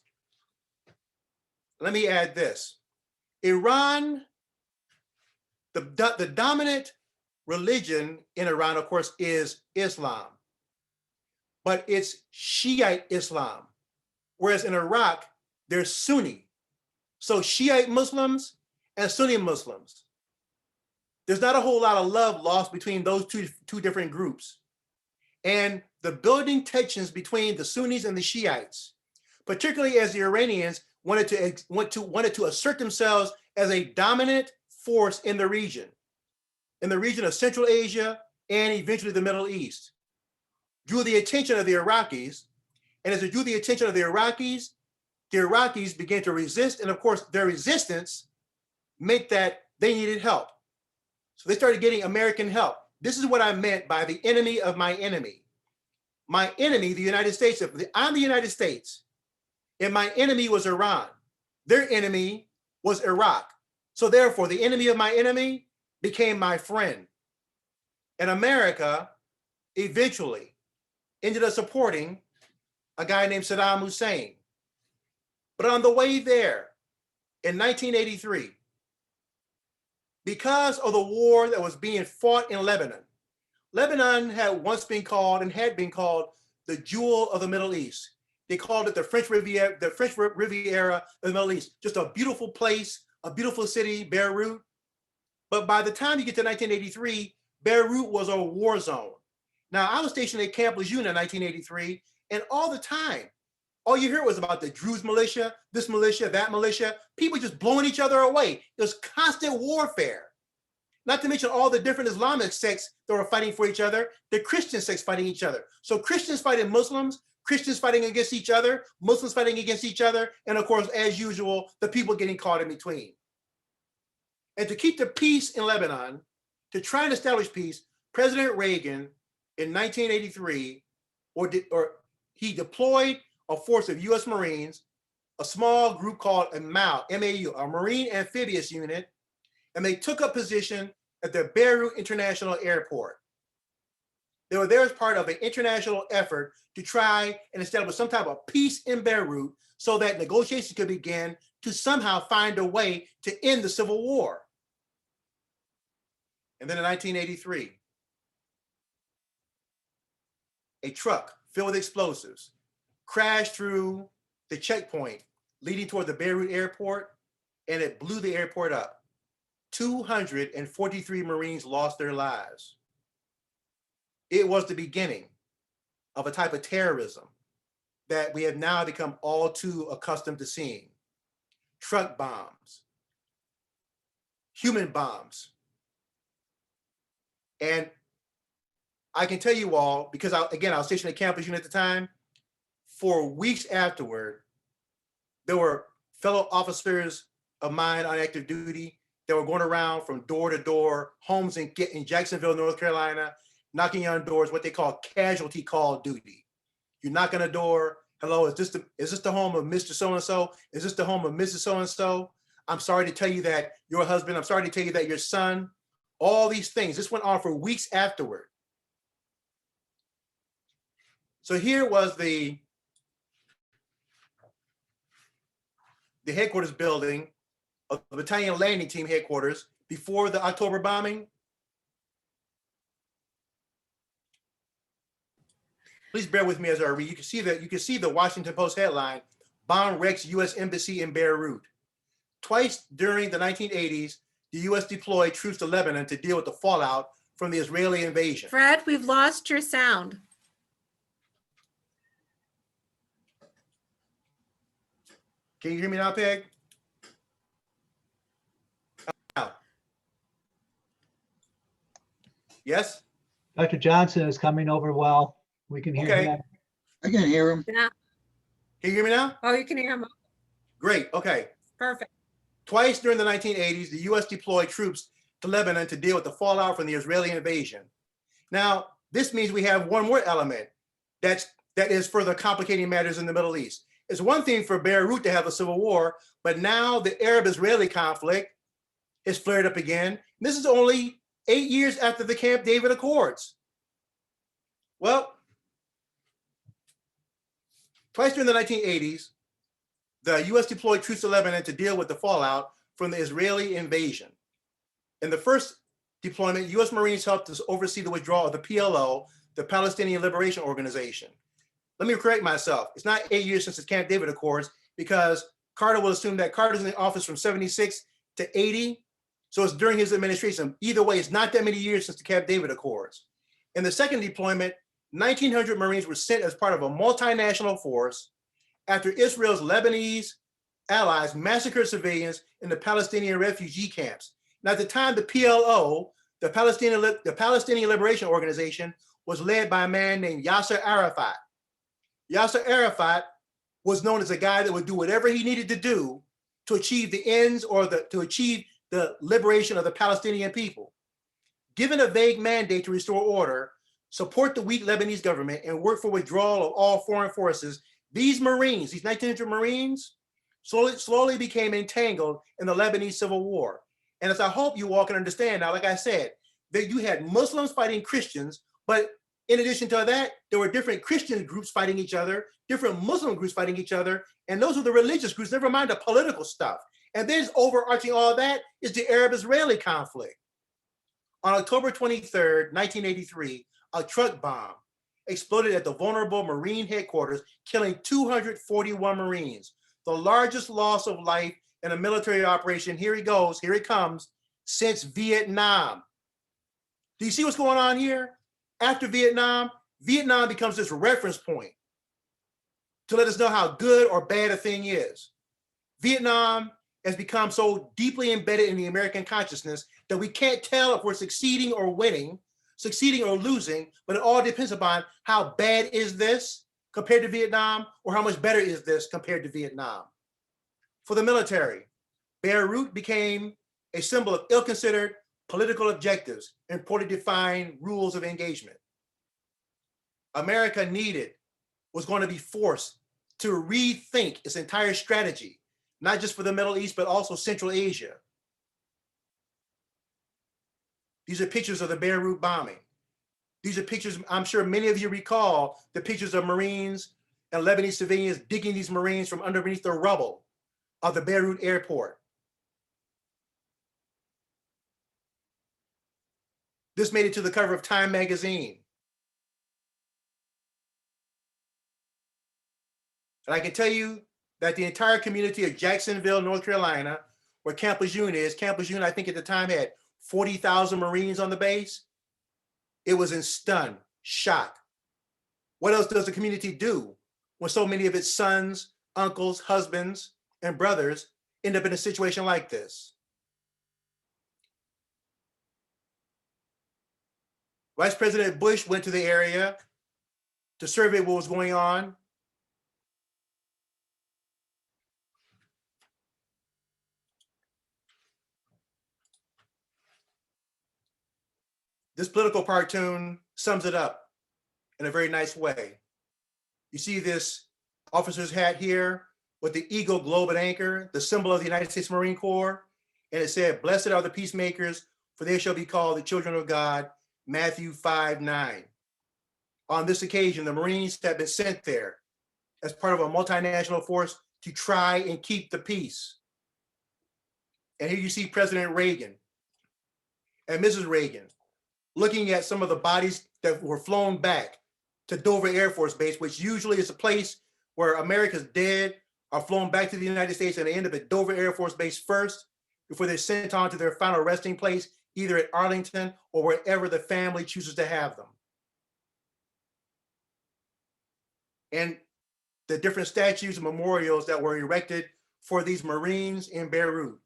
Let me add this. Iran, the dominant religion in Iran, of course, is Islam, but it's Shiite Islam. Whereas in Iraq, there's Sunni. So Shiite Muslims and Sunni Muslims. There's not a whole lot of love lost between those two different groups. And the building tensions between the Sunnis and the Shiites particularly as the Iranians wanted to assert themselves as a dominant force in the region of Central Asia and eventually the Middle East. Drew the attention of the Iraqis, and as it drew the attention of the Iraqis began to resist, and of course their resistance meant that they needed help. So they started getting American help. This is what I meant by the enemy of my enemy. My enemy, the United States, I'm the United States, and my enemy was Iran. Their enemy was Iraq. So therefore, the enemy of my enemy became my friend. And America eventually ended up supporting a guy named Saddam Hussein. But on the way there, in 1983, because of the war that was being fought in Lebanon, Lebanon had once been called and had been called the jewel of the Middle East. They called it the French Riviera of the Middle East. Just a beautiful place, a beautiful city, Beirut. But by the time you get to 1983, Beirut was a war zone. Now, I was stationed at Camp Lejeune in 1983, and all the time, all you hear was about the Druze militia, this militia, that militia, people just blowing each other away. It was constant warfare. Not to mention all the different Islamic sects that were fighting for each other, the Christian sects fighting each other. So Christians fighting Muslims, Christians fighting against each other, Muslims fighting against each other, and of course, as usual, the people getting caught in between. And to keep the peace in Lebanon, to try and establish peace, President Reagan in 1983, he deployed a force of US Marines, a small group called a MAU, M-A-U, a Marine Amphibious Unit, and they took up position at the Beirut International Airport. They were there as part of an international effort to try and establish some type of peace in Beirut so that negotiations could begin to somehow find a way to end the civil war. And then in 1983, a truck filled with explosives crashed through the checkpoint leading toward the Beirut airport, and it blew the airport up. 243 Marines lost their lives. It was the beginning of a type of terrorism that we have now become all too accustomed to seeing. Truck bombs, human bombs. And I can tell you all, because I was stationed at Camp Lejeune at the time, for weeks afterward, there were fellow officers of mine on active duty that were going around from door to door, homes in Jacksonville, North Carolina, knocking on doors, what they call casualty call duty. You knock on a door, hello, is this the home of Mr. So-and-so? Is this the home of Mrs. So-and-so? I'm sorry to tell you that your husband, I'm sorry to tell you that your son, all these things. This went on for weeks afterward. So here was the headquarters building of the Battalion Landing Team headquarters before the October bombing. Please bear with me as I read. You can see the Washington Post headline, "Bomb wrecks U.S. Embassy in Beirut." Twice during the 1980s, the U.S. deployed troops to Lebanon to deal with the fallout from the Israeli invasion. Fred, we've lost your sound. Can you hear me now, Peg? Yes? Dr. Johnson is coming over well. We can hear Okay. him. I can hear him. Yeah. Can you hear me now? Oh, you can hear him. Great. Okay. Perfect. Twice during the 1980s, the U.S. deployed troops to Lebanon to deal with the fallout from the Israeli invasion. Now, this means we have one more element that is further complicating matters in the Middle East. It's one thing for Beirut to have a civil war, but now the Arab-Israeli conflict is flared up again. This is only 8 years after the Camp David Accords. Well, twice during the 1980s, the U.S. deployed troops to Lebanon to deal with the fallout from the Israeli invasion. In the first deployment, U.S. Marines helped to oversee the withdrawal of the PLO, the Palestinian Liberation Organization. Let me correct myself. It's not 8 years since the Camp David Accords, because Carter will assume that Carter's in the office from 76 to 80. So it's during his administration. Either way, it's not that many years since the Camp David Accords. In the second deployment, 1,900 Marines were sent as part of a multinational force, after Israel's Lebanese allies massacred civilians in the Palestinian refugee camps. Now, at the time, the PLO, the Palestinian Liberation Organization, was led by a man named Yasser Arafat. Yasser Arafat was known as a guy that would do whatever he needed to do to achieve the ends or to achieve the liberation of the Palestinian people. Given a vague mandate to restore order, support the weak Lebanese government, and work for withdrawal of all foreign forces, these Marines, these 1900 Marines, slowly became entangled in the Lebanese civil war. And as I hope you all can understand now, like I said, that you had Muslims fighting Christians, but in addition to that, there were different Christian groups fighting each other, different Muslim groups fighting each other, and those were the religious groups, never mind the political stuff. And then overarching all that is the Arab-Israeli conflict. On October 23rd, 1983, a truck bomb exploded at the vulnerable Marine headquarters, killing 241 Marines, the largest loss of life in a military operation, here it comes, since Vietnam. Do you see what's going on here? After Vietnam, Vietnam becomes this reference point to let us know how good or bad a thing is. Vietnam has become so deeply embedded in the American consciousness that we can't tell if we're succeeding or winning, succeeding or losing, but it all depends upon how bad is this compared to Vietnam, or how much better is this compared to Vietnam. For the military, Beirut became a symbol of ill-considered political objectives and poorly defined rules of engagement. America was going to be forced to rethink its entire strategy, not just for the Middle East, but also Central Asia. These are pictures of the Beirut bombing. These are pictures, I'm sure many of you recall, the pictures of Marines and Lebanese civilians digging these Marines from underneath the rubble of the Beirut airport. This made it to the cover of Time magazine. And I can tell you that the entire community of Jacksonville, North Carolina, where Camp Lejeune is, Camp Lejeune, I think at the time had 40,000 Marines on the base. It was in stun, shock. What else does the community do when so many of its sons, uncles, husbands, and brothers end up in a situation like this? Vice President Bush went to the area to survey what was going on. This political cartoon sums it up in a very nice way. You see this officer's hat here with the eagle, globe, and anchor, the symbol of the United States Marine Corps. And it said, "Blessed are the peacemakers, for they shall be called the children of God," Matthew 5:9. On this occasion, the Marines have been sent there as part of a multinational force to try and keep the peace. And here you see President Reagan and Mrs. Reagan looking at some of the bodies that were flown back to Dover Air Force Base, which usually is a place where America's dead are flown back to the United States, and they end up at Dover Air Force Base first before they're sent on to their final resting place, either at Arlington or wherever the family chooses to have them. And the different statues and memorials that were erected for these Marines in Beirut.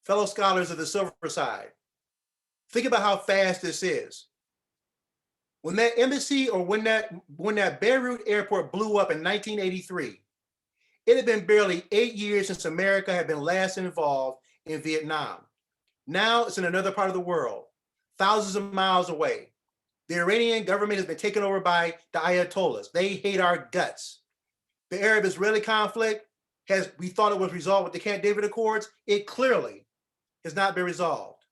Fellow scholars of the silver side, think about how fast this is. When that embassy, or when that Beirut airport blew up in 1983, it had been barely 8 years since America had been last involved in Vietnam. Now it's in another part of the world, thousands of miles away. The Iranian government has been taken over by the Ayatollahs. They hate our guts. The Arab-Israeli conflict we thought it was resolved with the Camp David Accords. It clearly has not been resolved.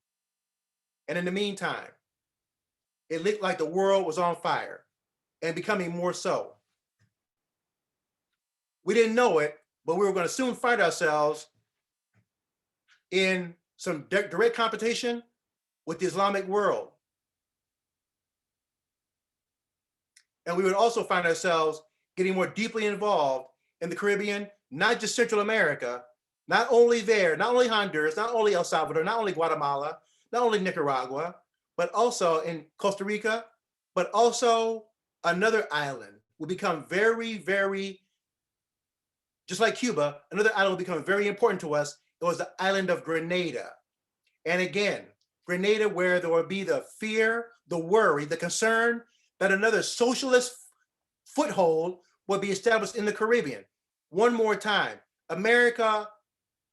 And in the meantime, it looked like the world was on fire and becoming more so. We didn't know it, but we were going to soon find ourselves in some direct competition with the Islamic world. And we would also find ourselves getting more deeply involved in the Caribbean, not just Central America, not only there, not only Honduras, not only El Salvador, not only Guatemala, not only Nicaragua, but also in Costa Rica, but also another island will become very, very, just like Cuba, another island will become very important to us. It was the island of Grenada. And again, Grenada, where there will be the fear, the worry, the concern that another socialist foothold will be established in the Caribbean. One more time, America,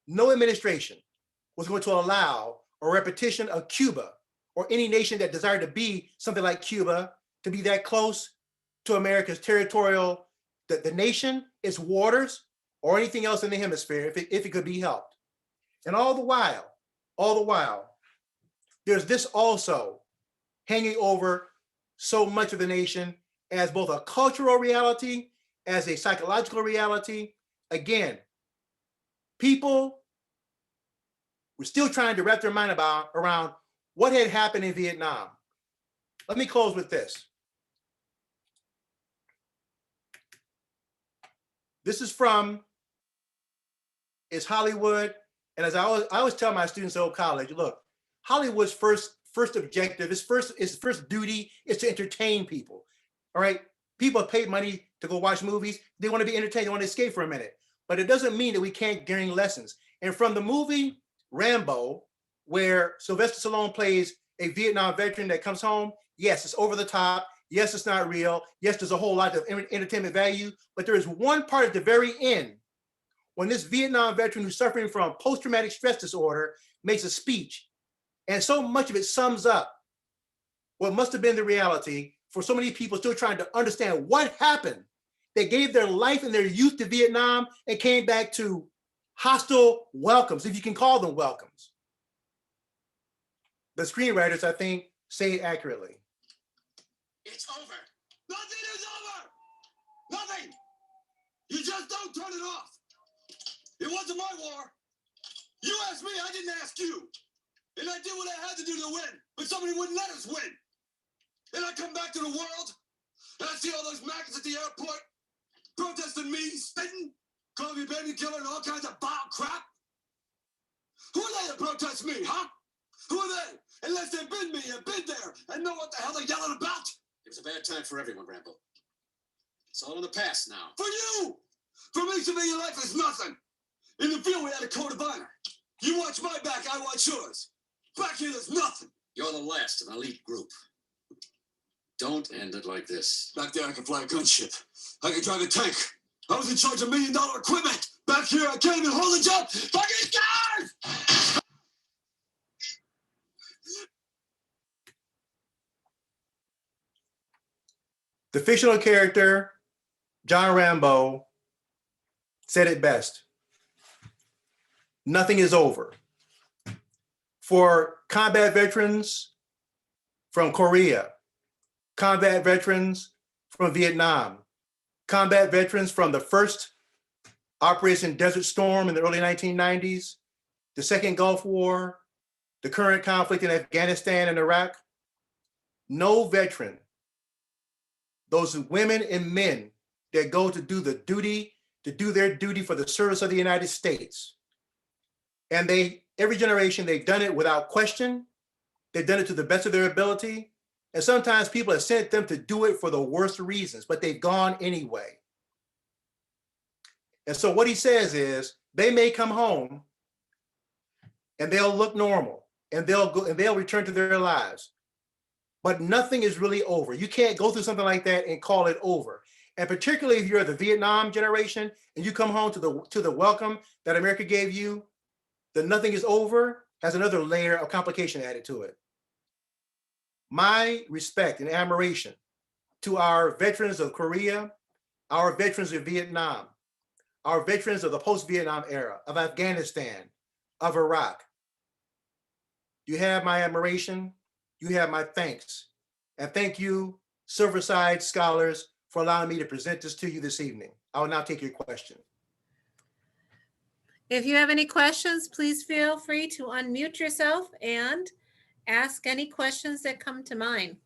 no administration was going to allow a repetition of Cuba or any nation that desired to be something like Cuba to be that close to America's territorial, the nation, its waters, or anything else in the hemisphere if it could be helped. And all the while, there's this also hanging over so much of the nation as both a cultural reality, as a psychological reality. Again, people were still trying to wrap their mind around what had happened in Vietnam. Let me close with this. This is from Is Hollywood. And as I always tell my students at Old College, look, Hollywood's first objective, its first duty is to entertain people. All right. People pay money to go watch movies. They want to be entertained. They want to escape for a minute. But it doesn't mean that we can't gain lessons. And from the movie Rambo, where Sylvester Stallone plays a Vietnam veteran that comes home, yes, it's over the top. Yes, it's not real. Yes, there's a whole lot of entertainment value. But there is one part at the very end when this Vietnam veteran who's suffering from post-traumatic stress disorder makes a speech. And so much of it sums up what must have been the reality for so many people still trying to understand what happened. They gave their life and their youth to Vietnam and came back to hostile welcomes, if you can call them welcomes. The screenwriters, I think, say it accurately. It's over. Nothing is over. Nothing. You just don't turn it off. It wasn't my war. You asked me, I didn't ask you. And I did what I had to do to win, but somebody wouldn't let us win. And I come back to the world, and I see all those maggots at the airport protesting me, spitting, calling me baby killer and all kinds of vile crap. Who are they to protest me, huh? Who are they? Unless they've been me and been there and know what the hell they're yelling about. It was a bad time for everyone, Rambo. It's all in the past now. For you! For me, civilian life is nothing. In the field, we had a code of honor. You watch my back, I watch yours. Back here, there's nothing. You're the last of an elite group. Don't end it like this. Back there, I can fly a gunship. I can drive a tank. I was in charge of $1 million equipment. Back here, I can't even hold a job. Fucking guys! The fictional character, John Rambo, said it best. Nothing is over. For combat veterans from Korea, combat veterans from Vietnam, combat veterans from the first Operation Desert Storm in the early 1990s, the second Gulf War, the current conflict in Afghanistan and Iraq, no veteran, those women and men that go to do their duty for the service of the United States. And every generation, they've done it without question. They've done it to the best of their ability. And sometimes people have sent them to do it for the worst reasons, but they've gone anyway. And so what he says is, they may come home and they'll look normal and they'll return to their lives. But nothing is really over. You can't go through something like that and call it over. And particularly if you're the Vietnam generation and you come home to the welcome that America gave you, the nothing is over has another layer of complication added to it. My respect and admiration to our veterans of Korea, our veterans of Vietnam, our veterans of the post-Vietnam era, of Afghanistan, of Iraq. You have my admiration, you have my thanks. And thank you, Silverside scholars, for allowing me to present this to you this evening. I will now take your question. If you have any questions, please feel free to unmute yourself and ask any questions that come to mind.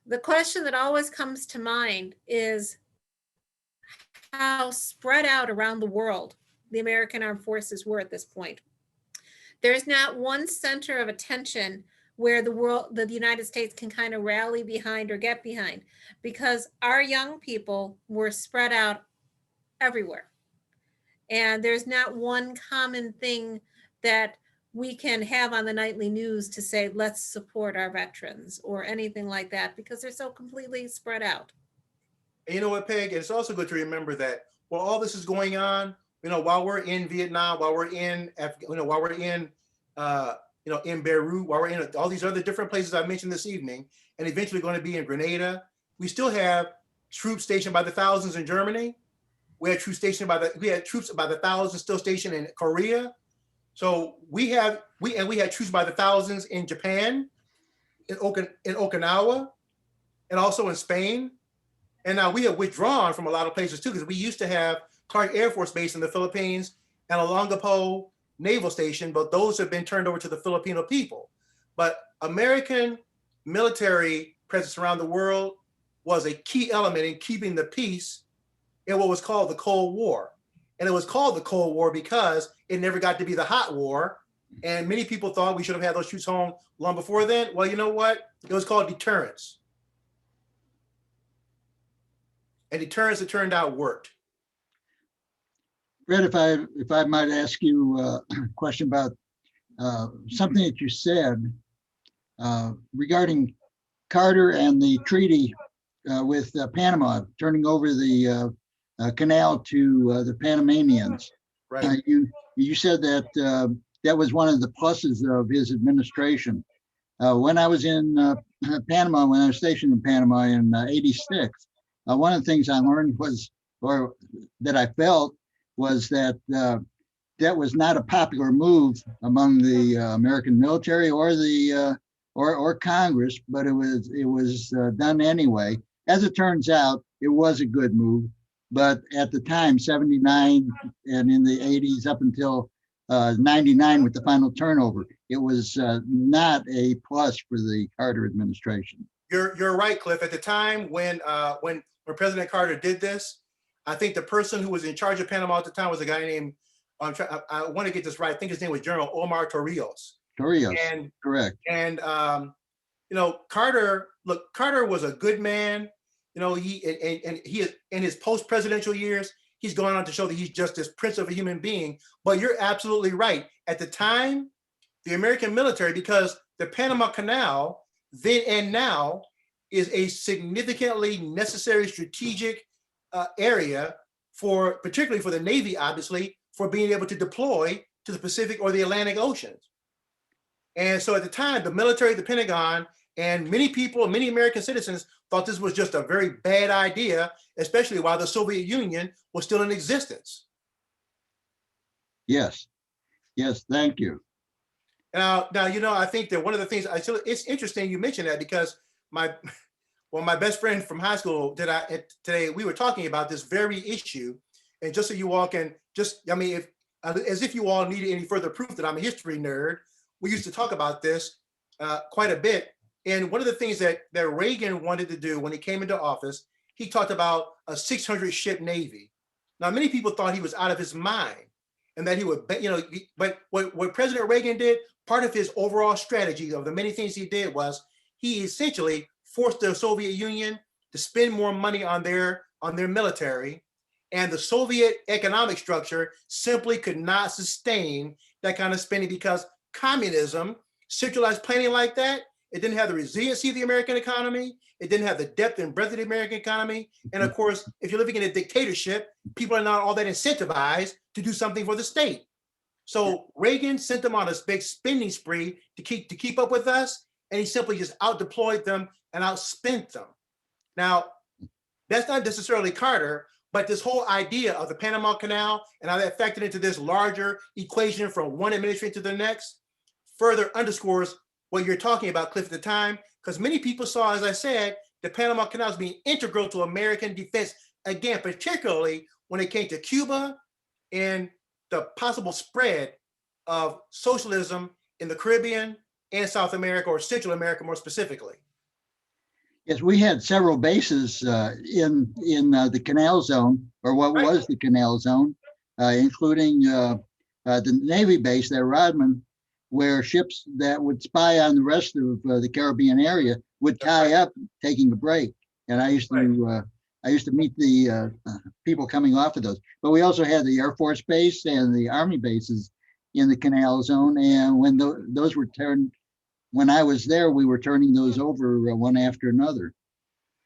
The question that always comes to mind is how spread out around the world the American Armed Forces were at this point. There's not one center of attention where the United States can kind of rally behind or get behind, because our young people were spread out everywhere. And there's not one common thing that we can have on the nightly news to say, let's support our veterans or anything like that, because they're so completely spread out. And you know what, Peg? It's also good to remember that while all this is going on, while we're in Vietnam, while we're in, while we're in, in Beirut, while we're in all these other different places I mentioned this evening, and eventually going to be in Grenada, we still have troops stationed by the thousands in Germany. We had troops by the thousands still stationed in Korea. So we had troops by the thousands in Japan, in Okinawa, and also in Spain. And now we have withdrawn from a lot of places too, because we used to have Clark Air Force Base in the Philippines and Olongapo Naval Station, but those have been turned over to the Filipino people. But American military presence around the world was a key element in keeping the peace in what was called the Cold War. And it was called the Cold War because it never got to be the hot war. And many people thought we should have had those troops home long before then. Well, you know what? It was called deterrence. And deterrence, it turned out, worked. Fred, if I might ask you a question about something that you said regarding Carter and the treaty with Panama, turning over the canal to the Panamanians. Right. You said that that was one of the pluses of his administration. When I was in Panama, when I was stationed in Panama in '86, one of the things I learned was, or that I felt, was that that was not a popular move among the American military or the or Congress, but it was done anyway. As it turns out, it was a good move. But at the time, 79 and in the 80s up until 99 with the final turnover, it was not a plus for the Carter administration. You're right, Cliff. At the time when President Carter did this, I think the person who was in charge of Panama at the time was a guy named, I want to get this right, I think his name was General Omar Torrijos. And correct. And Carter was a good man. He in his post-presidential years, he's gone on to show that he's just this prince of a human being. But you're absolutely right. At the time, the American military, because the Panama Canal then and now is a significantly necessary strategic area particularly for the Navy, obviously, for being able to deploy to the Pacific or the Atlantic Oceans. And so at the time, the military, the Pentagon, and many people, many American citizens thought this was just a very bad idea, especially while the Soviet Union was still in existence. Yes, thank you. Now, I think that one of the things, it's interesting you mentioned that, because my best friend from high school today, we were talking about this very issue. And just so you all can as if you all needed any further proof that I'm a history nerd, we used to talk about this quite a bit. And one of the things that Reagan wanted to do when he came into office, he talked about a 600-ship Navy. Now, many people thought he was out of his mind and that he would, but what President Reagan did, part of his overall strategy of the many things he did was he essentially forced the Soviet Union to spend more money on their military, and the Soviet economic structure simply could not sustain that kind of spending, because communism, centralized planning like that, it didn't have the resiliency of the American economy. It didn't have the depth and breadth of the American economy. And of course, if you're living in a dictatorship, people are not all that incentivized to do something for the state. So Reagan sent them on a big spending spree to keep up with us, and he simply just out-deployed them and outspent them. Now, that's not necessarily Carter, but this whole idea of the Panama Canal and how that factored into this larger equation from one administration to the next further underscores what you're talking about, Cliff, at the time, because many people saw, as I said, the Panama Canal as being integral to American defense, again, particularly when it came to Cuba and the possible spread of socialism in the Caribbean and South America, or Central America more specifically. Yes, we had several bases in the Canal Zone, or what was the Canal Zone, including the Navy base there, Rodman, where ships that would spy on the rest of the Caribbean area would tie up taking a break. And I used to meet the people coming off of those. But we also had the Air Force Base and the Army bases in the Canal Zone. And when those were turned, when I was there, we were turning those over one after another.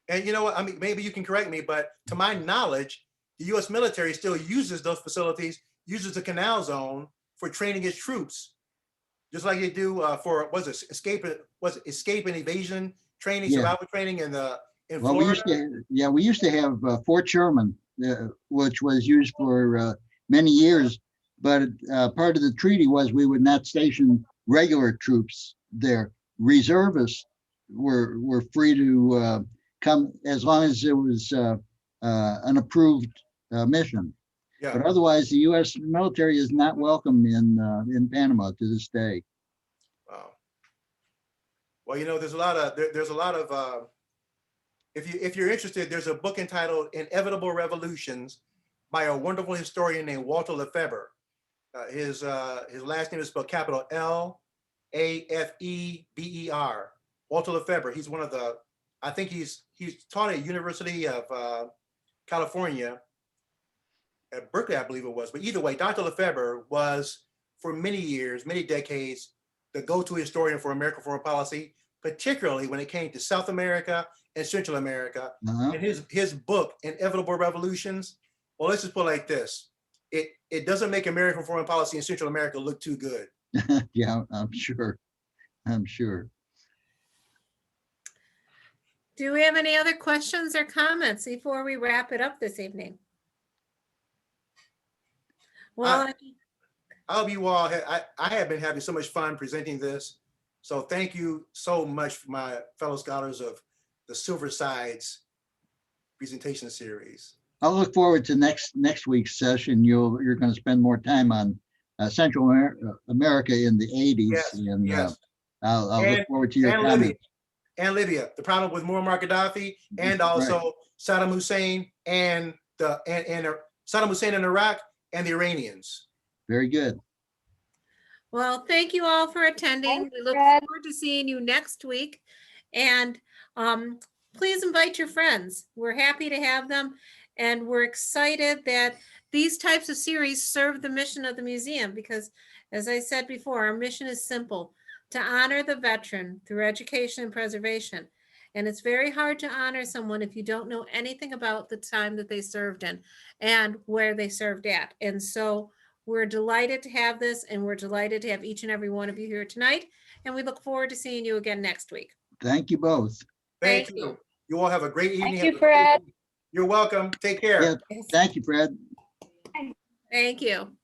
And you know what? I mean, maybe you can correct me, but to my knowledge, the U.S. military still uses those facilities, uses the Canal Zone for training its troops, just like they do for escape and evasion training, Yeah. survival training in Well, Florida. we used to have Fort Sherman, which was used for many years. But part of the treaty was we would not station regular troops there. Reservists were free to come as long as it was an approved mission. Yeah. But otherwise, the U.S. military is not welcome in Panama to this day. Wow. Well, you know, there's a lot of if you're interested, there's a book entitled Inevitable Revolutions by a wonderful historian named Walter Lefebvre. His last name is spelled capital Lafeber. Walter Lefebvre. He's one of the, I think he's taught at University of California at Berkeley, I believe it was. But either way, Dr. Lefebvre was for many years, many decades, the go-to historian for American foreign policy, particularly when it came to South America and Central America. And his book, Inevitable Revolutions, well, let's just put it like this. It doesn't make American foreign policy in Central America look too good. Yeah, I'm sure. Do we have any other questions or comments before we wrap it up this evening? Well, I hope you all, I have been having so much fun presenting this. So thank you so much for my fellow scholars of the Silver Sides presentation series. I'll look forward to next week's session. You're going to spend more time on Central America in the 80s. Yes, and yes. I'll look forward to your comments. Libya, the problem with Muammar Gaddafi, and also Saddam Hussein and Saddam Hussein in Iraq and the Iranians. Very good. well, thank you all for attending. We look forward to seeing you next week. And please invite your friends. We're happy to have them. And we're excited that these types of series serve the mission of the museum because, as I said before, our mission is simple: to honor the veteran through education and preservation. And it's very hard to honor someone if you don't know anything about the time that they served in and where they served at. And so we're delighted to have this, and we're delighted to have each and every one of you here tonight. And we look forward to seeing you again next week. Thank you both. Thank you. You all have a great evening. Thank you, Fred. You're welcome. Take care. Yeah, thank you, Fred. Thank you.